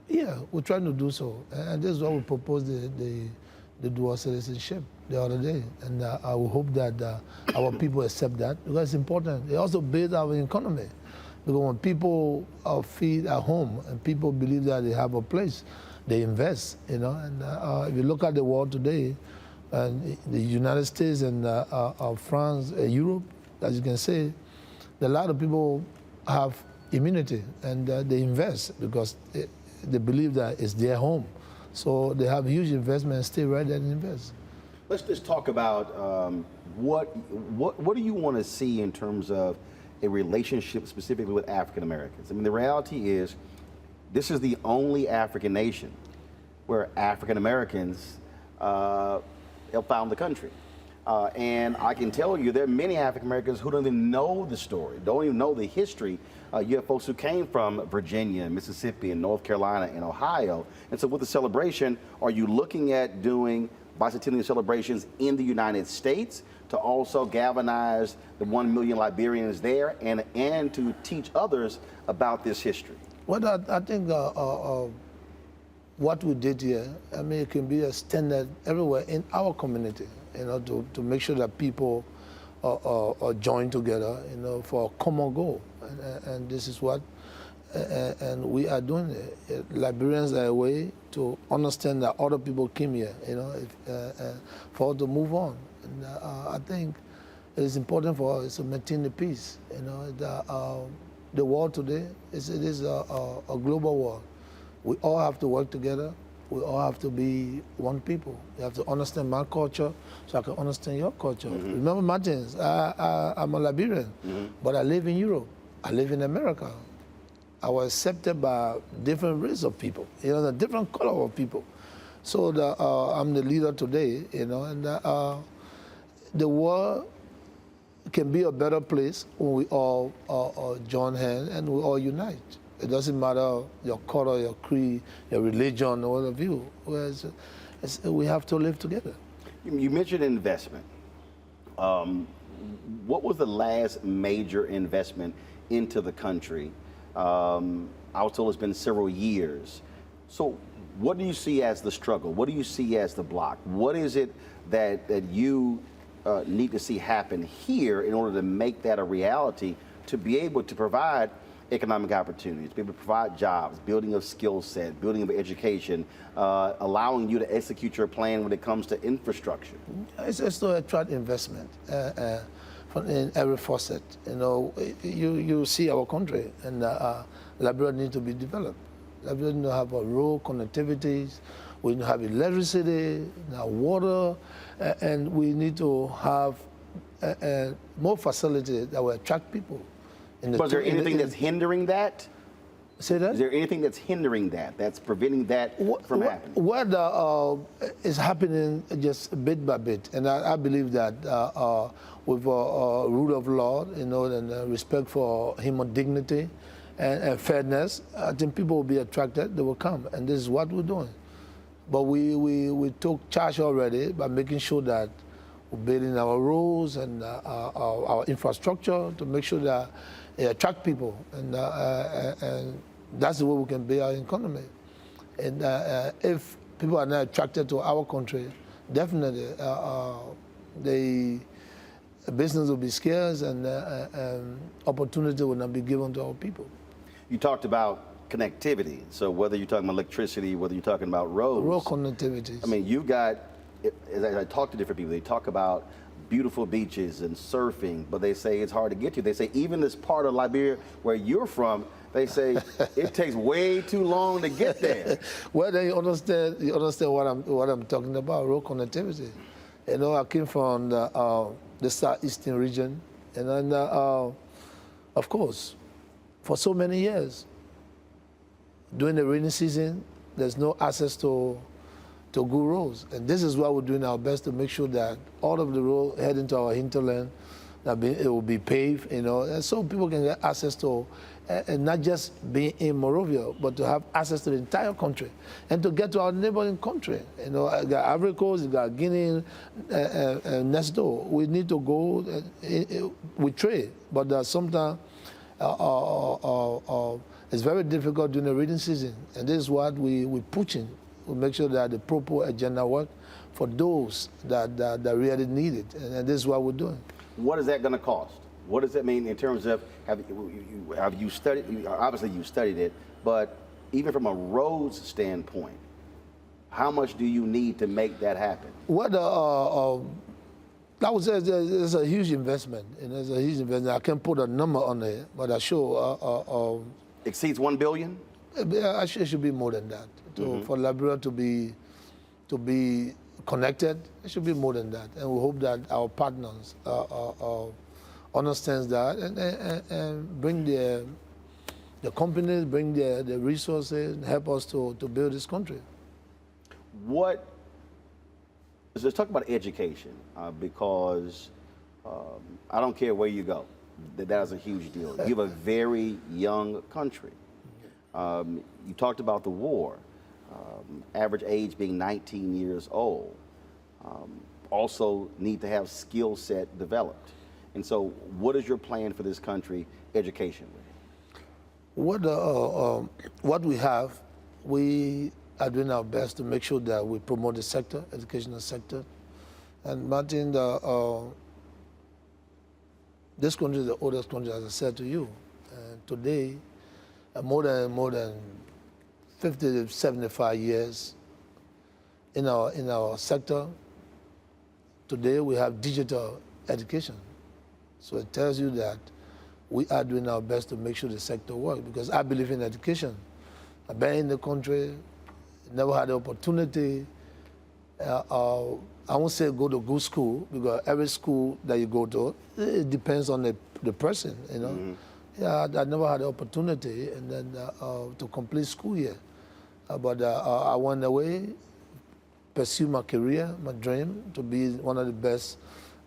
Yeah, we're trying to do so. And this is why we proposed the dual citizenship the other day. And I will hope that our people accept that, because it's important. It also builds our economy. Because when people feed at home and people believe that they have a place, they invest, And if you look at the world today, and the United States and France, Europe, as you can see, a lot of people have immunity and they invest because they believe that it's their home. So they have huge investment and stay right there and invest. Let's just talk about what do you want to see in terms of a relationship specifically with African Americans? I mean, the reality is this is the only African nation where African Americans have found the country. And I can tell you there are many African Americans who don't even know the story, don't even know the history. You have folks who came from Virginia, Mississippi, and North Carolina, and Ohio. And so with the celebration, are you looking at doing bicentennial celebrations in the United States to also galvanize the 1 million Liberians there and to teach others about this history? Well, I think what we did here, I mean, it can be a standard everywhere in our community, you know, to make sure that people are joined together, you know, for a common goal. And this is what, and we are doing it. Liberians are a way to understand that other people came here, you know, for us to move on. And I think it is important for us to maintain the peace. You know, the world today it is a global world. We all have to work together. We all have to be one people. You have to understand my culture so I can understand your culture. Remember, Martins, I'm a Liberian, but I live in Europe. I live in America. I was accepted by different race of people, you know, the different color of people. So I'm the leader today, you know, and the world can be a better place when we all join hands and we all unite. It doesn't matter your color, your creed, your religion, or what have you. Whereas we have to live together. You mentioned investment. What was the last major investment into the country? I was told it's been several years. So what do you see as the struggle? What do you see as the block? What is it that you need to see happen here in order to make that a reality, to be able to provide economic opportunities, to be able to provide jobs, building of skill set, building of education, allowing you to execute your plan when it comes to infrastructure? It's to attract investment in every facet. You know, you see our country, and Liberia needs to be developed. Liberia needs to have a road connectivities. We need to have electricity, water, and we need to have more facilities that will attract people. But is there anything that's hindering that? Say that? Is there anything that's hindering that, that's preventing that from happening? What is happening just bit by bit, and I believe that with a rule of law, you know, and respect for human dignity and fairness, I think people will be attracted, they will come, and this is what we're doing. But we took charge already by making sure that we're building our roads and our infrastructure to make sure that it attract people, and that's the way we can build our economy. And if people are not attracted to our country, definitely the business will be scarce, and opportunity will not be given to our people. You talked about connectivity. So whether you're talking about electricity, whether you're talking about roads. Road connectivity. I mean, you got, as I talk to different people, they talk about beautiful beaches and surfing, but they say it's hard to get to. They say even this part of Liberia where you're from, they say it takes way too long to get there. Well, then you understand what I'm talking about, road connectivity. You know, I came from the southeastern region, and then, of course, for so many years, during the rainy season, there's no access to good roads. And this is why we're doing our best to make sure that all of the road heading to our hinterland, it will be paved, you know, and so people can get access to, and not just being in Monrovia, but to have access to the entire country and to get to our neighboring country. You know, you got Ivory Coast, you got Guinea, next door. We need to go, we trade, but sometimes it's very difficult during the rainy season, and this is what we're pushing. We make sure that the proper agenda work for those that really need it, and this is what we're doing. What is that going to cost? What does that mean in terms of, have you studied, obviously you studied it, but even from a roads standpoint, how much do you need to make that happen? Well, I would say it's a huge investment, and it's a huge investment. I can't put a number on it, but I sure. Exceeds $1 billion? It should be more than that. For Liberia to be connected, it should be more than that. And we hope that our partners understand that and bring the companies bring the resources and help us to build this country. Let's talk about education, because I don't care where you go, that is a huge deal. You have a very young country. You talked about the war, average age being 19 years old. Also need to have skill set developed. And so what is your plan for this country educationally? What we have, we are doing our best to make sure that we promote the sector, educational sector. And Martin, this country is the oldest country, as I said to you. And today, more than 50 to 75 years in our sector. Today we have digital education. So it tells you that we are doing our best to make sure the sector works, because I believe in education. I've been in the country, never had the opportunity. I won't say go to good school, because every school that you go to, it depends on the person, you know. Mm-hmm. Yeah, I never had the opportunity and then to complete school here. But I went away, pursue my career, my dream, to be one of the best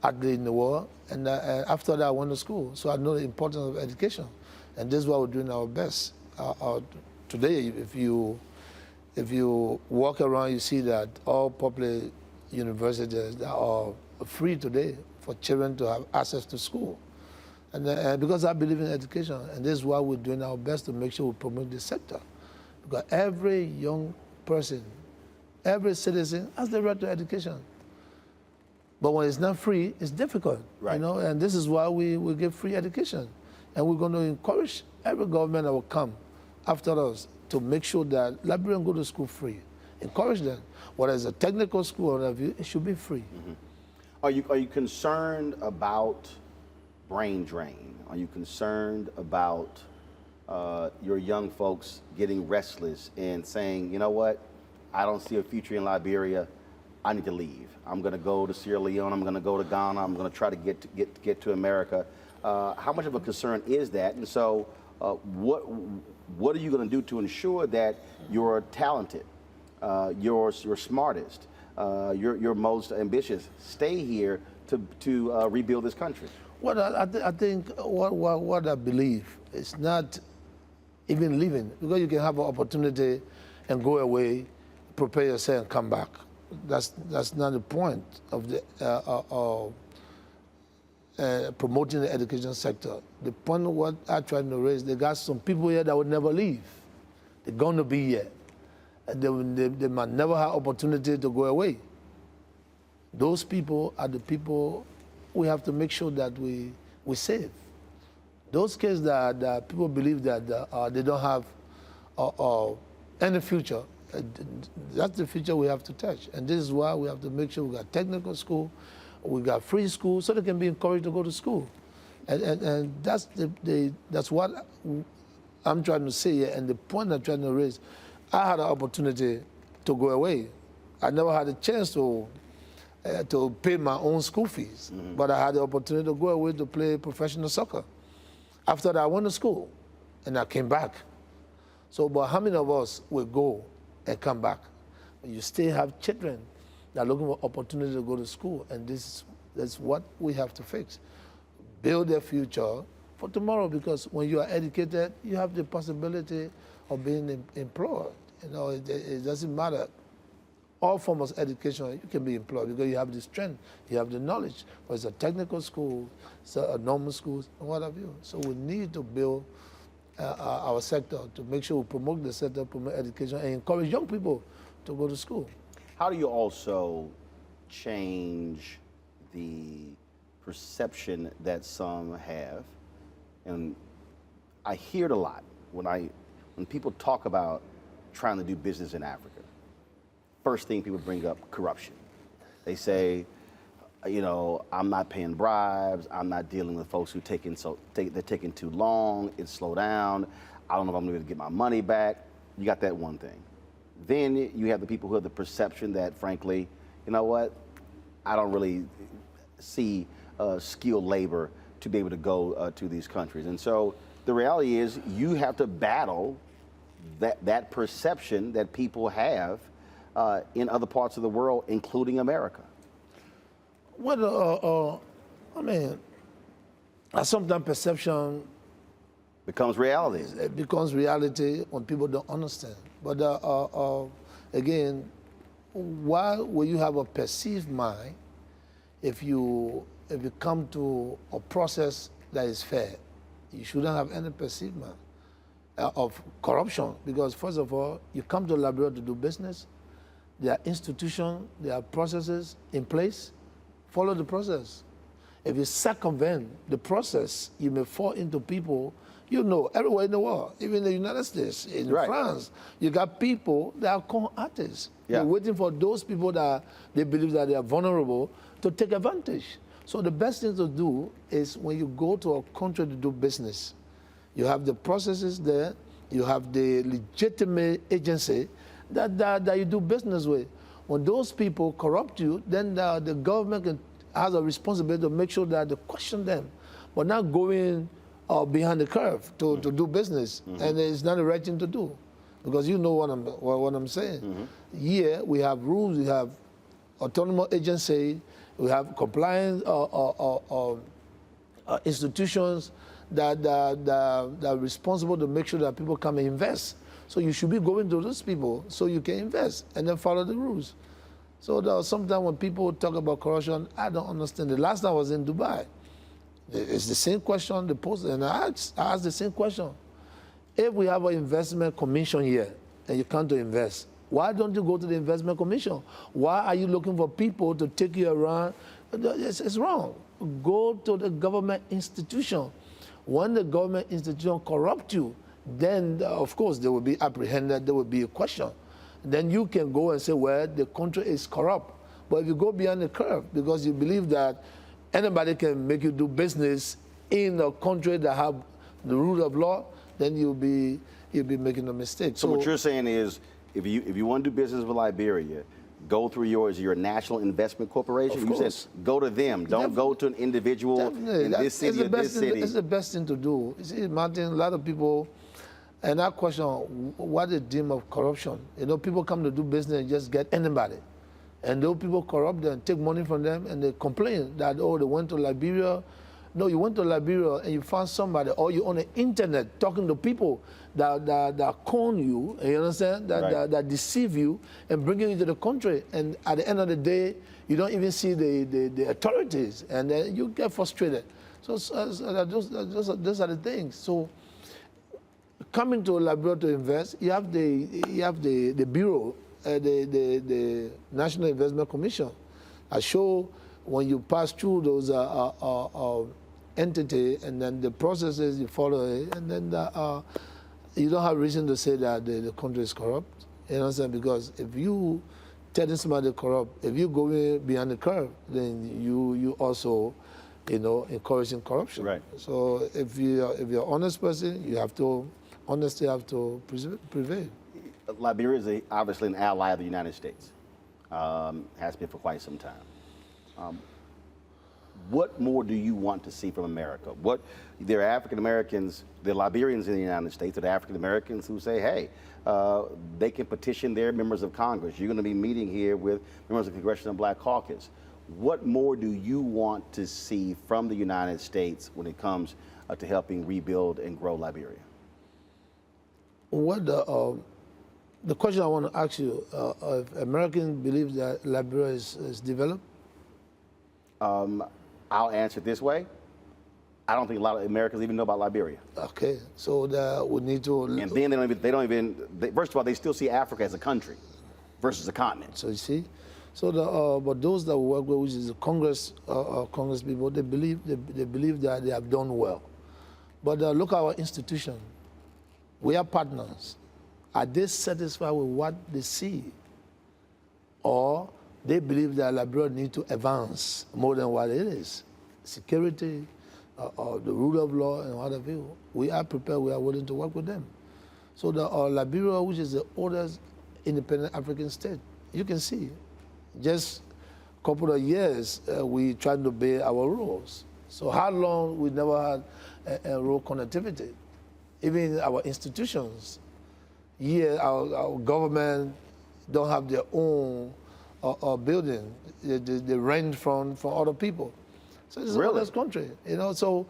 athletes in the world. And after that, I went to school. So I know the importance of education. And this is why we're doing our best. Today, if you walk around, you see that all public universities are free today for children to have access to school. And because I believe in education, and this is why we're doing our best to make sure we promote this sector. Because every young person, every citizen has the right to education. But when it's not free, it's difficult, right. You know, and this is why we give free education. And we're going to encourage every government that will come after us to make sure that Liberians go to school free. Encourage them. Whether it's a technical school or whatever, it should be free. Mm-hmm. Are you concerned about brain drain? Are you concerned about your young folks getting restless and saying, you know what, I don't see a future in Liberia, I need to leave. I'm going to go to Sierra Leone, I'm going to go to Ghana, I'm going to try to get to America. How much of a concern is that? And so what are you going to do to ensure that you're talented, you're smartest, you're most ambitious stay here to rebuild this country? Well, I think what I believe is not even leaving, because you can have an opportunity and go away, prepare yourself and come back. That's not the point of the promoting the education sector. The point of what I try to raise, they got some people here that would never leave. They're going to be here. And they might never have opportunity to go away. Those people are the people we have to make sure that we save. Those kids that people believe that they don't have any future, that's the future we have to touch. And this is why we have to make sure we got technical school, we got free school, so they can be encouraged to go to school. And that's that's what I'm trying to say here, and the point I'm trying to raise. I had an opportunity to go away. I never had a chance to pay my own school fees, but I had the opportunity to go away to play professional soccer. After that, I went to school, and I came back. So, but how many of us will go and come back? You still have children that are looking for opportunity to go to school, and that's what we have to fix. Build their future for tomorrow, because when you are educated, you have the possibility of being employed. You know, it doesn't matter. All forms of education, you can be employed because you have the strength, you have the knowledge. Whether it's a technical school, a normal schools, and what have you. So we need to build our sector to make sure we promote the sector, promote education, and encourage young people to go to school. How do you also change the perception that some have? And I hear it a lot when people talk about trying to do business in Africa. First thing people bring up, corruption. They say, you know, I'm not paying bribes, I'm not dealing with folks who they're taking too long, it's slow down, I don't know if I'm going to get my money back. You got that one thing. Then you have the people who have the perception that, frankly, you know what, I don't really see skilled labor to be able to go to these countries. And so the reality is you have to battle that perception that people have in other parts of the world, including America. Well, I mean, sometimes perception becomes reality. It becomes reality when people don't understand. But again, why will you have a perceived mind if you come to a process that is fair? You shouldn't have any perceived mind of corruption, because first of all, you come to a laboratory to do business. There are institutions, there are processes in place. Follow the process. If you circumvent the process, you may fall into people, you know, everywhere in the world, even in the United States, in France, you got people that are con artists. Yeah. You're waiting for those people that they believe that they are vulnerable to take advantage. So the best thing to do is when you go to a country to do business, you have the processes there, you have the legitimate agency that you do business with. When those people corrupt you, then the government has a responsibility to make sure that they question them, but not going behind the curve to do business. And it's not the right thing to do, because you know what I'm saying. Here we have rules, we have autonomous agency, we have compliance institutions that are responsible to make sure that people come and invest. So you should be going to those people so you can invest and then follow the rules. So sometimes when people talk about corruption, I don't understand. The last time I was in Dubai, it's the same question they posed, and I asked the same question. If we have an investment commission here and you come to invest, why don't you go to the investment commission? Why are you looking for people to take you around? It's wrong. Go to the government institution. When the government institution corrupt you, then of course they will be apprehended, there will be a question. Then you can go and say, well, the country is corrupt. But if you go beyond the curve because you believe that anybody can make you do business in a country that have the rule of law, then you'll be making a mistake. So what you're saying is, if you want to do business with Liberia, go through your national investment corporation. You said go to them. Don't go to an individual in this city or this city. It's the best thing to do. You see, Martin, a lot of people, and that question, what is the deem of corruption? You know, people come to do business and just get anybody. And those people corrupt them, take money from them, and they complain that, oh, they went to Liberia. No, you went to Liberia and you found somebody, or you on the internet talking to people that con you, you understand, that deceive you and bring you into the country. And at the end of the day, you don't even see the authorities, and then you get frustrated. So those are the things. So coming to Liberia to invest, you have the bureau, the National Investment Commission. I show when you pass through those entity, and then the processes you follow it, and then you don't have reason to say that the country is corrupt. You know what I'm saying? Because if you tell somebody corrupt, if you go behind the curve, then you also, you know, encouraging corruption. Right. So if you're an honest person, honesty have to prevail. Liberia is obviously an ally of the United States. Has been for quite some time. What more do you want to see from America? There are African Americans, there are Liberians in the United States, there are African Americans who say, hey, they can petition their members of Congress. You're going to be meeting here with members of the Congressional Black Caucus. What more do you want to see from the United States when it comes to helping rebuild and grow Liberia? What the question I want to ask you, if Americans believe that Liberia is developed? I'll answer it this way. I don't think a lot of Americans even know about Liberia. Okay, so we need to. And then they don't even. First of all, they still see Africa as a country versus a continent. So you see, so but those that we work with, which is the Congress people, they believe that they have done well. But look at our institution. We are partners. Are they satisfied with what they see, or they believe that Liberia needs to advance more than what it is? Security, the rule of law, and what have you. We are prepared, we are willing to work with them. So Liberia, which is the oldest independent African state, you can see, just a couple of years, we trying to obey our rules. So how long we never had a rural connectivity? even our institutions. Here, our government don't have their own building. They rent from other people. So it's a honest country, you know. So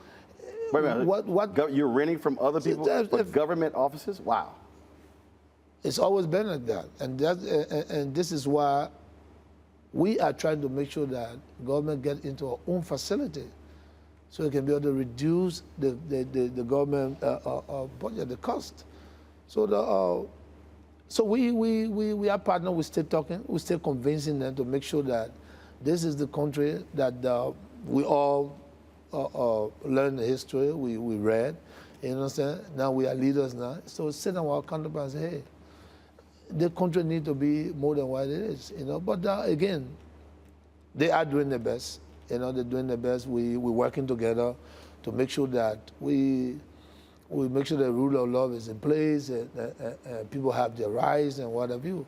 wait a minute. You're renting from other people, but government offices? Wow. It's always been like that, and this is why we are trying to make sure that government get into our own facility, so it can be able to reduce the government budget, the cost. So we are partnering. We still talking. We still convincing them to make sure that this is the country that we all learn the history. We read. You understand? Now we are leaders now. So sit down with our counterparts and say, hey, the country needs to be more than what it is, you know. But again, they are doing their best. You know, they're doing their best. We're working together to make sure that we make sure the rule of law is in place and people have their rights and what have you.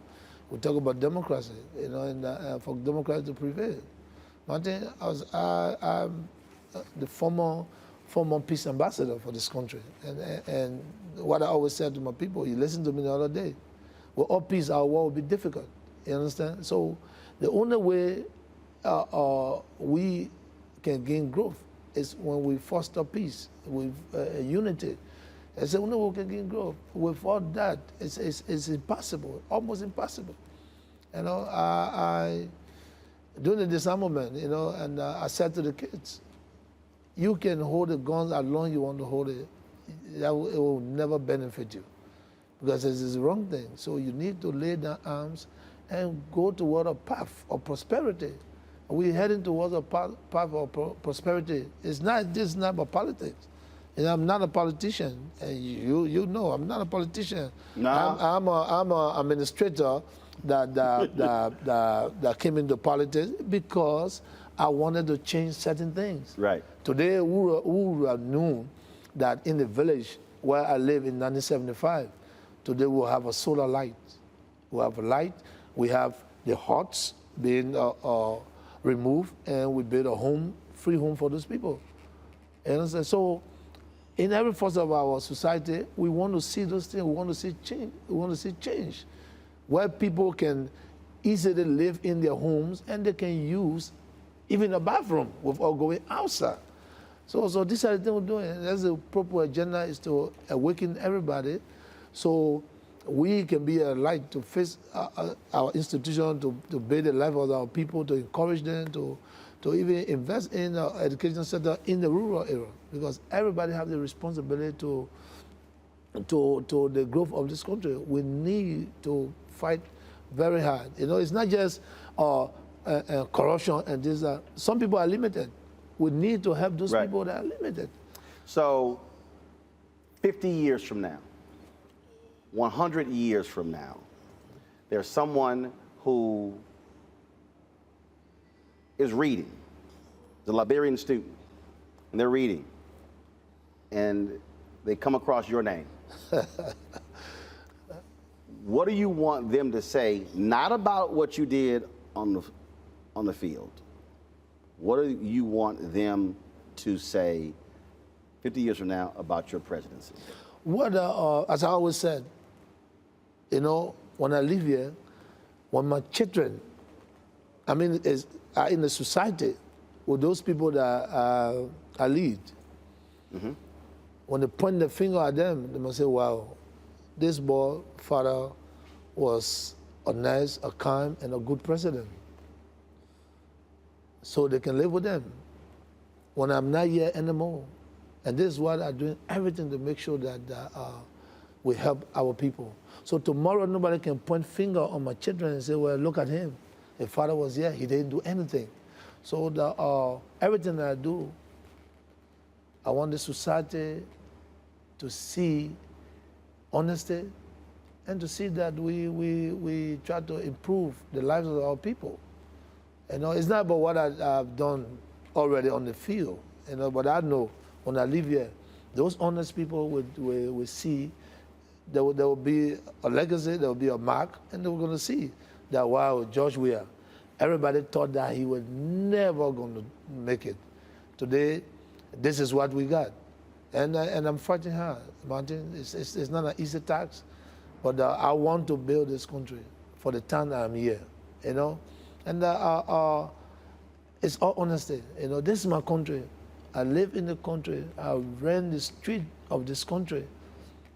We talk about democracy, you know, and for democracy to prevail. Martin, I'm the former peace ambassador for this country, and what I always said to my people, you listened to me the other day. Without peace, our war will be difficult. You understand? So the only way we can gain growth is when we foster peace with unity. It's the only way we can gain growth. Without that, it's impossible, almost impossible. You know, during the disarmament, you know, and I said to the kids, you can hold the guns as long as you want to hold it. It will never benefit you, because it is the wrong thing. So you need to lay down arms and go toward a path of prosperity. We're heading towards a path of prosperity. This is not about politics. And I'm not a politician, and you know I'm not a politician. No. I'm an administrator that came into politics because I wanted to change certain things. Right. Today, we have known that in the village where I live in 1975, today we'll have a solar light. We have a light. We have the huts being removed, and we build a home, free home for those people. And so, in every facet of our society, we want to see those things. We want to see change. We want to see change, where people can easily live in their homes and they can use even a bathroom without going outside. So these are the things we're doing. That's the proper agenda, is to awaken everybody, so we can be a light to face our institution, to build the life of our people, to encourage them, to even invest in our education center in the rural area, because everybody has the responsibility to the growth of this country. We need to fight very hard. You know, it's not just corruption and this. Some people are limited. We need to help those people that are limited. So, 50 years from now, 100 years from now, there's someone who is reading, the Liberian student, and they're reading, and they come across your name. What do you want them to say, not about what you did on the field? What do you want them to say 50 years from now about your presidency? What, as I always said, you know, when I live here, when my children, are in the society with those people that I lead, when they point the finger at them, they must say, wow, this boy, father, was a nice, a kind, and a good president. So they can live with them when I'm not here anymore. And this is what I'm doing, everything to make sure that we help our people. So tomorrow, nobody can point finger on my children and say, well, look at him. If father was here, he didn't do anything. So everything that I do, I want the society to see honesty and to see that we try to improve the lives of our people. You know, it's not about what I've done already on the field, you know, but I know when I live here, those honest people will see there will be a legacy, there will be a mark, and they were going to see that, wow, George Weah, everybody thought that he was never going to make it. Today, this is what we got. And I'm fighting hard, Martin. It's not an easy task, but I want to build this country for the time I'm here, you know. And it's all honesty, you know. This is my country. I live in the country. I ran the street of this country.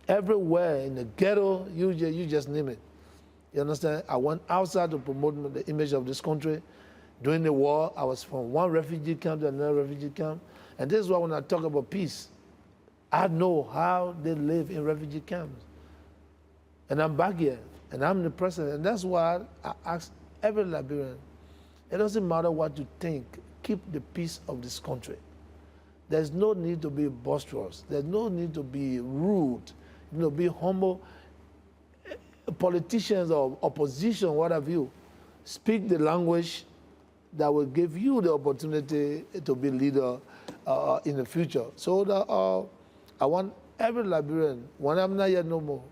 Everywhere in the ghetto, you just name it. You understand? I went outside to promote the image of this country. During the war, I was from one refugee camp to another refugee camp. And this is why when I talk about peace, I know how they live in refugee camps. And I'm back here, and I'm the president. And that's why I ask every Liberian, it doesn't matter what you think, keep the peace of this country. There's no need to be boisterous. There's no need to be rude, you know, be humble. Politicians or opposition, what have you, speak the language that will give you the opportunity to be leader in the future. So I want every Liberian, when I'm not here no more,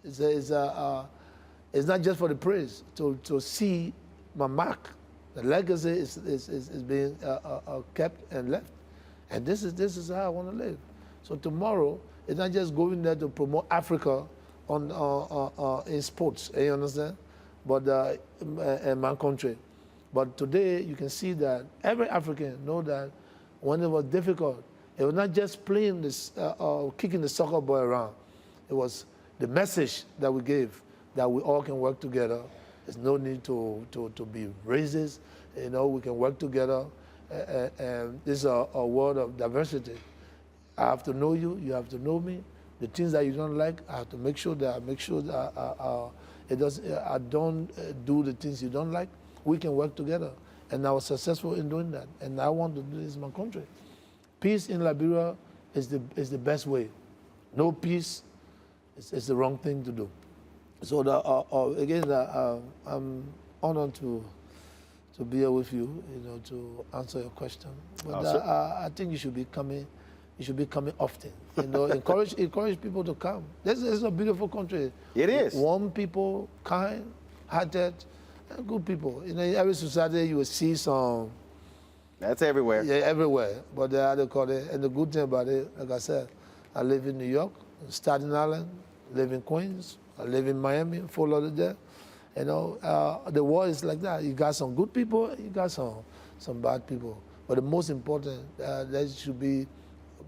it's not just for the praise, to see my mark. The legacy is being kept and left. And this is how I want to live. So tomorrow, it's not just going there to promote Africa in sports, you understand? But in my country. But today, you can see that every African know that when it was difficult, it was not just playing this, kicking the soccer ball around. It was the message that we gave, that we all can work together. There's no need to be racist. You know, we can work together. And this is a world of diversity. I have to know you, you have to know me. The things that you don't like, I have to make sure that I don't do the things you don't like. We can work together. And I was successful in doing that. And I want to do this in my country. Peace in Liberia is the best way. No peace is the wrong thing to do. So again, I'm honored to be here with you, you know, to answer your question. But I think you should be coming. You should be coming often. You know, encourage people to come. This is a beautiful country. It is. Warm people, kind, hearted, good people. You know, in every society you will see some. That's everywhere. Yeah, everywhere. But they call it. And the good thing about it, like I said, I live in New York, Staten Island, live in Queens, I live in Miami, Fort Lauderdale. You know, the world is like that. You got some good people, you got some bad people. But the most important, there should be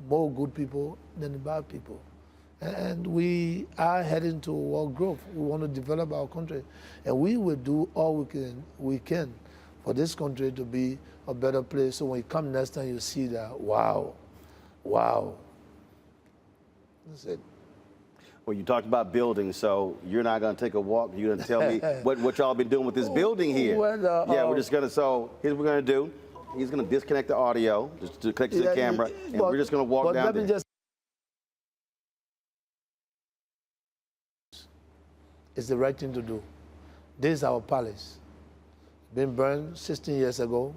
more good people than the bad people. And we are heading to world growth. We want to develop our country. And we will do all we can for this country to be a better place. So when you come next time, you see that, wow. That's it. Well, you talked about buildings, so you're not going to take a walk. You're going to tell me what y'all been doing with this building here. Well, yeah, we're just going to, so here's what we're going to do. He's going to disconnect the audio, just to connect to the camera, and we're just going to walk down there. It's the right thing to do. This is our palace. Been burned 16 years ago.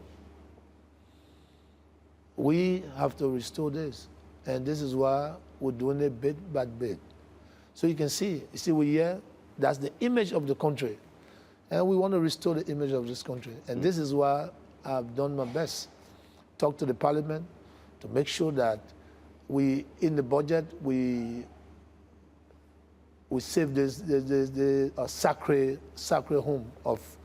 We have to restore this. And this is why we're doing it bit by bit. So you can see, we're here, that's the image of the country. And we want to restore the image of this country. And this is why I've done my best. Talk to the parliament to make sure that in the budget, we save this sacred home of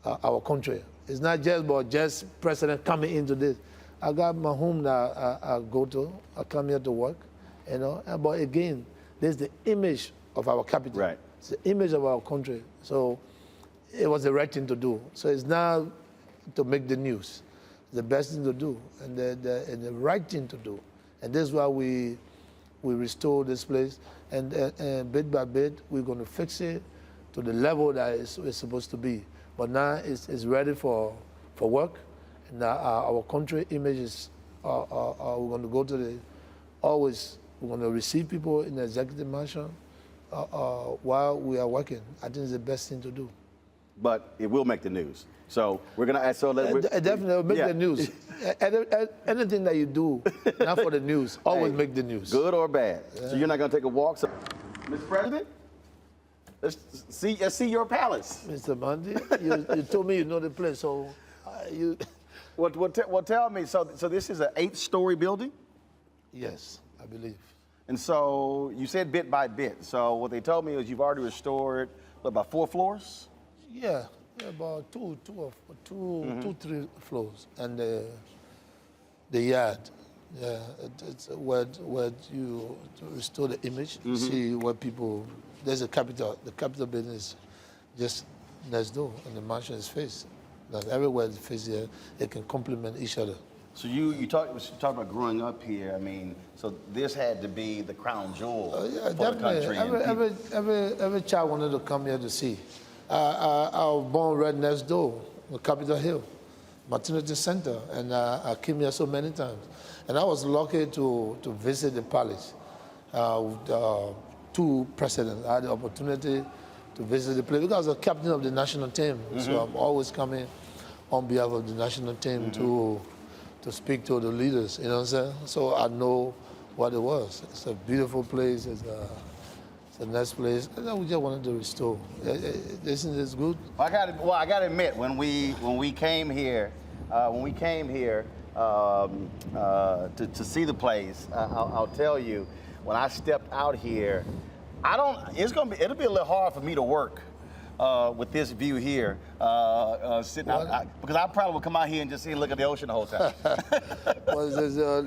our country. It's not just about just president coming into this. I got my home that I go to. I come here to work, you know. But again, there's the image of our capital. Right. It's the image of our country. So it was the right thing to do. So it's not to make the news. It's the best thing to do and the right thing to do. And that's why we restore this place. And bit by bit, we're going to fix it to the level that it's supposed to be. But now it's ready for work. And our country image is, we're going to go to we're going to receive people in the executive mansion while we are working. I think it's the best thing to do. But it will make the news. So we're going to... definitely make the news. Anything that you do, not for the news, always make the news. Good or bad. So you're not going to take a walk? So, Mr. President, let's see your palace. Mr. Bundy, you told me you know the place, so you... Well, tell me, so this is an 8-story building? Yes, I believe. And so you said bit by bit. So what they told me is you've already restored, what, about 4 floors? Yeah, about two, 3 floors. And the yard, yeah, it's where you restore the image, see where people, there's a Capitol, the Capitol building is just next door, and the mansion is faced. That everywhere it's faced here, it can complement each other. So you talk about growing up here. I mean, so this had to be the crown jewel Yeah, for definitely. the country. Every child wanted to come here to see. I was born right next door, on Capitol Hill, maternity center, and I came here so many times. And I was lucky to visit the palace with 2 presidents. I had the opportunity to visit the place because I was the captain of the national team. So I'm always coming on behalf of the national team to speak to the leaders, you know what I'm saying? So I know what it was. It's a beautiful place. It's a nice place. And we just wanted to restore. Isn't this good? I got to admit, when we came here, to see the place, I'll tell you, when I stepped out here, it'll be a little hard for me to work with this view here, sitting out, because I probably would come out here and just look at the ocean the whole time. Well,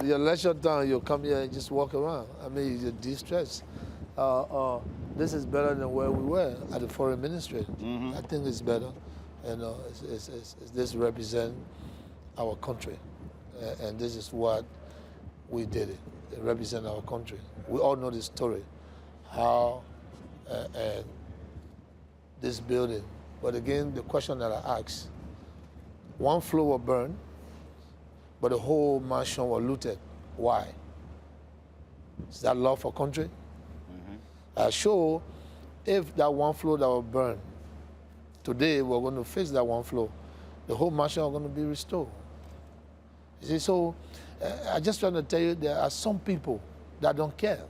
your leisure time, you'll come here and just walk around. I mean, you de-stress. This is better than where we were at the foreign ministry. I think it's better. And this represents our country. And this is what we did. It represents our country. We all know the story, how and this building. But again, the question that I asked, 1 floor was burned, but the whole mansion was looted. Why? Is that love for country? Sure, if that 1 floor that was burned, today we're going to fix that 1 floor, the whole mansion is going to be restored. You see, so I just trying to tell you there are some people that don't care.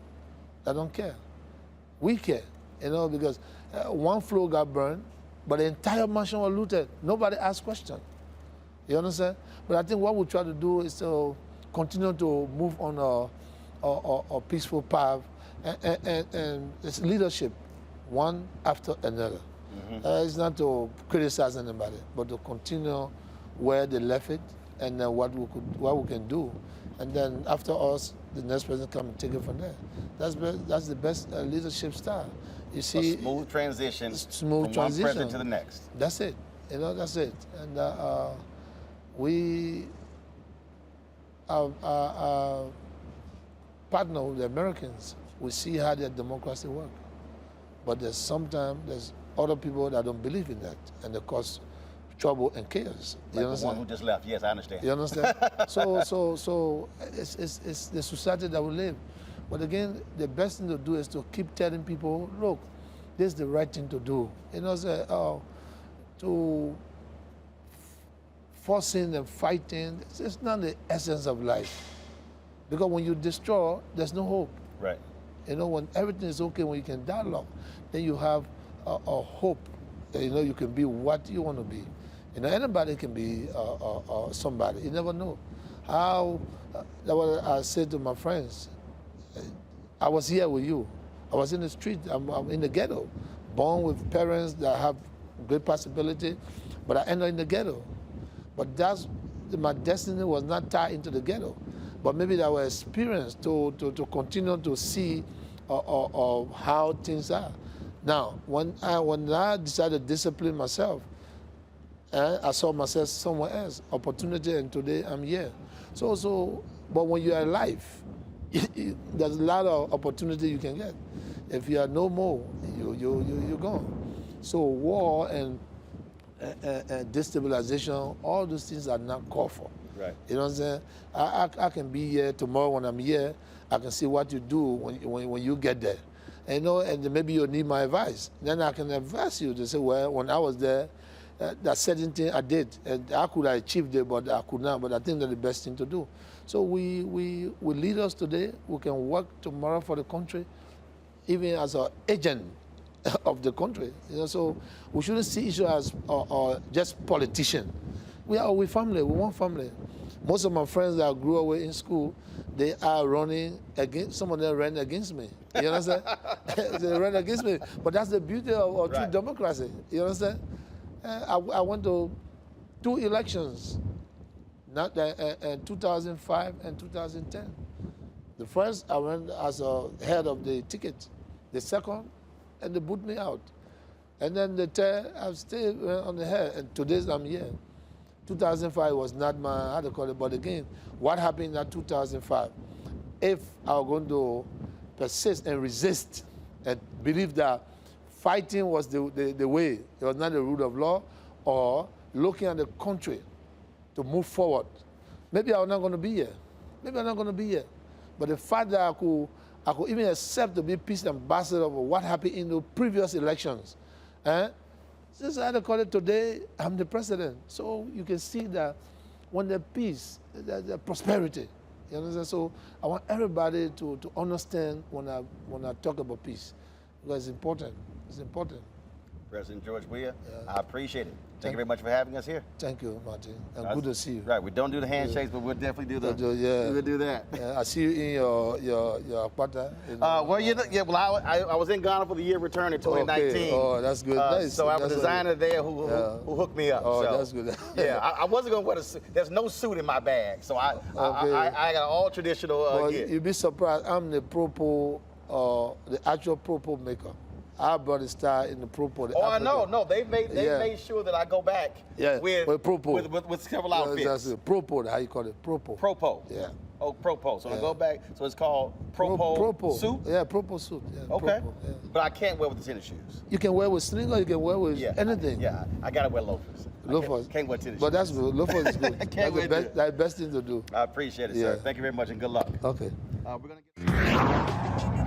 We care, because 1 floor got burned, but the entire mansion was looted. Nobody asked questions. You understand? But I think what we try to do is to continue to move on a peaceful path, and it's leadership, one after another. It's not to criticize anybody, but to continue where they left it, and then what we can do, and then after us, the next person come and take it from there. That's the best leadership style. You see, a smooth transition from one president to the next. That's it. That's it. And we, our partner, the Americans, we see how their democracy works. But there's other people that don't believe in that, and they cause trouble and chaos. Like the one who just left. Yes, I understand. You understand? So it's the society that we live. But again, the best thing to do is to keep telling people, look, this is the right thing to do. To forcing and fighting, it's not the essence of life. Because when you destroy, there's no hope. Right. When everything is okay, when you can dialogue, then you have a hope that, you can be what you want to be. Anybody can be somebody. You never know. That's what I said to my friends. I was here with you. I was in the street. I'm in the ghetto, born with parents that have great possibility, but I ended in the ghetto. But my destiny was not tied into the ghetto. But maybe our experience to continue to see how things are. Now, when I decided to discipline myself, I saw myself somewhere else, opportunity, and today I'm here. But when you are alive, there's a lot of opportunity you can get. If you are no more, you're gone. So war and destabilization, all those things are not called for. Right. You know what I'm saying? I can be here tomorrow when I'm here. I can see what you do when you get there. And maybe you need my advice. Then I can advise you to say, well, when I was there, that certain thing I did, and I could have achieved it, but I could not. But I think that's the best thing to do. So we leaders today, we can work tomorrow for the country, even as an agent of the country. So we shouldn't see each other as just politicians. We family. We want family. Most of my friends that grew away in school, they are running against, some of them ran against me. You understand? They ran against me. But that's the beauty of true democracy. You understand? I went to 2 elections, not in 2005 and 2010. The first, I went as a head of the ticket. The second, and they put me out. And then the third, I've stayed on the head, and today I'm here. 2005 was not my, how to call it, but again, what happened in that 2005? If I were going to persist and resist and believe that fighting was the way, it was not the rule of law, or looking at the country to move forward, maybe I'm not going to be here. Maybe I'm not going to be here. But the fact that I could even accept to be peace ambassador of what happened in the previous elections, since I had to call it today, I'm the president. So you can see that when there's peace, there's prosperity. You understand? So I want everybody to understand when I talk about peace, because it's important. It's important. President George Weah, I appreciate it. Thank you very much for having us here. Thank you, Martin. And good to see you. Right, we don't do the handshakes, but we'll definitely do we'll do that. I see you in your quarter. Well, well, I was in Ghana for the year return in 2019. Okay. Oh, that's good. Nice. So I have a designer there who hooked me up. Oh, so, that's good. Yeah, I wasn't going to wear the suit. There's no suit in my bag, so I got all traditional gear. You'd be surprised. I'm the the actual propos maker. I brought the style in the propos. I know. No, they made sure that I go back with several outfits. That's it. Propos, how you call it? Propos. Propos. Yeah. Oh, propos. So I go back. So it's called propos suit? Yeah, propos suit. Yeah, okay. Propos, yeah. But I can't wear with the tennis shoes. You can wear with sneakers, you can wear with anything. I got to wear loafers. Loafers. Can't wear tennis shoes. But that's good. Loafers is good. That's the best thing to do. I appreciate it, sir. Thank you very much and good luck. Okay. We're going to get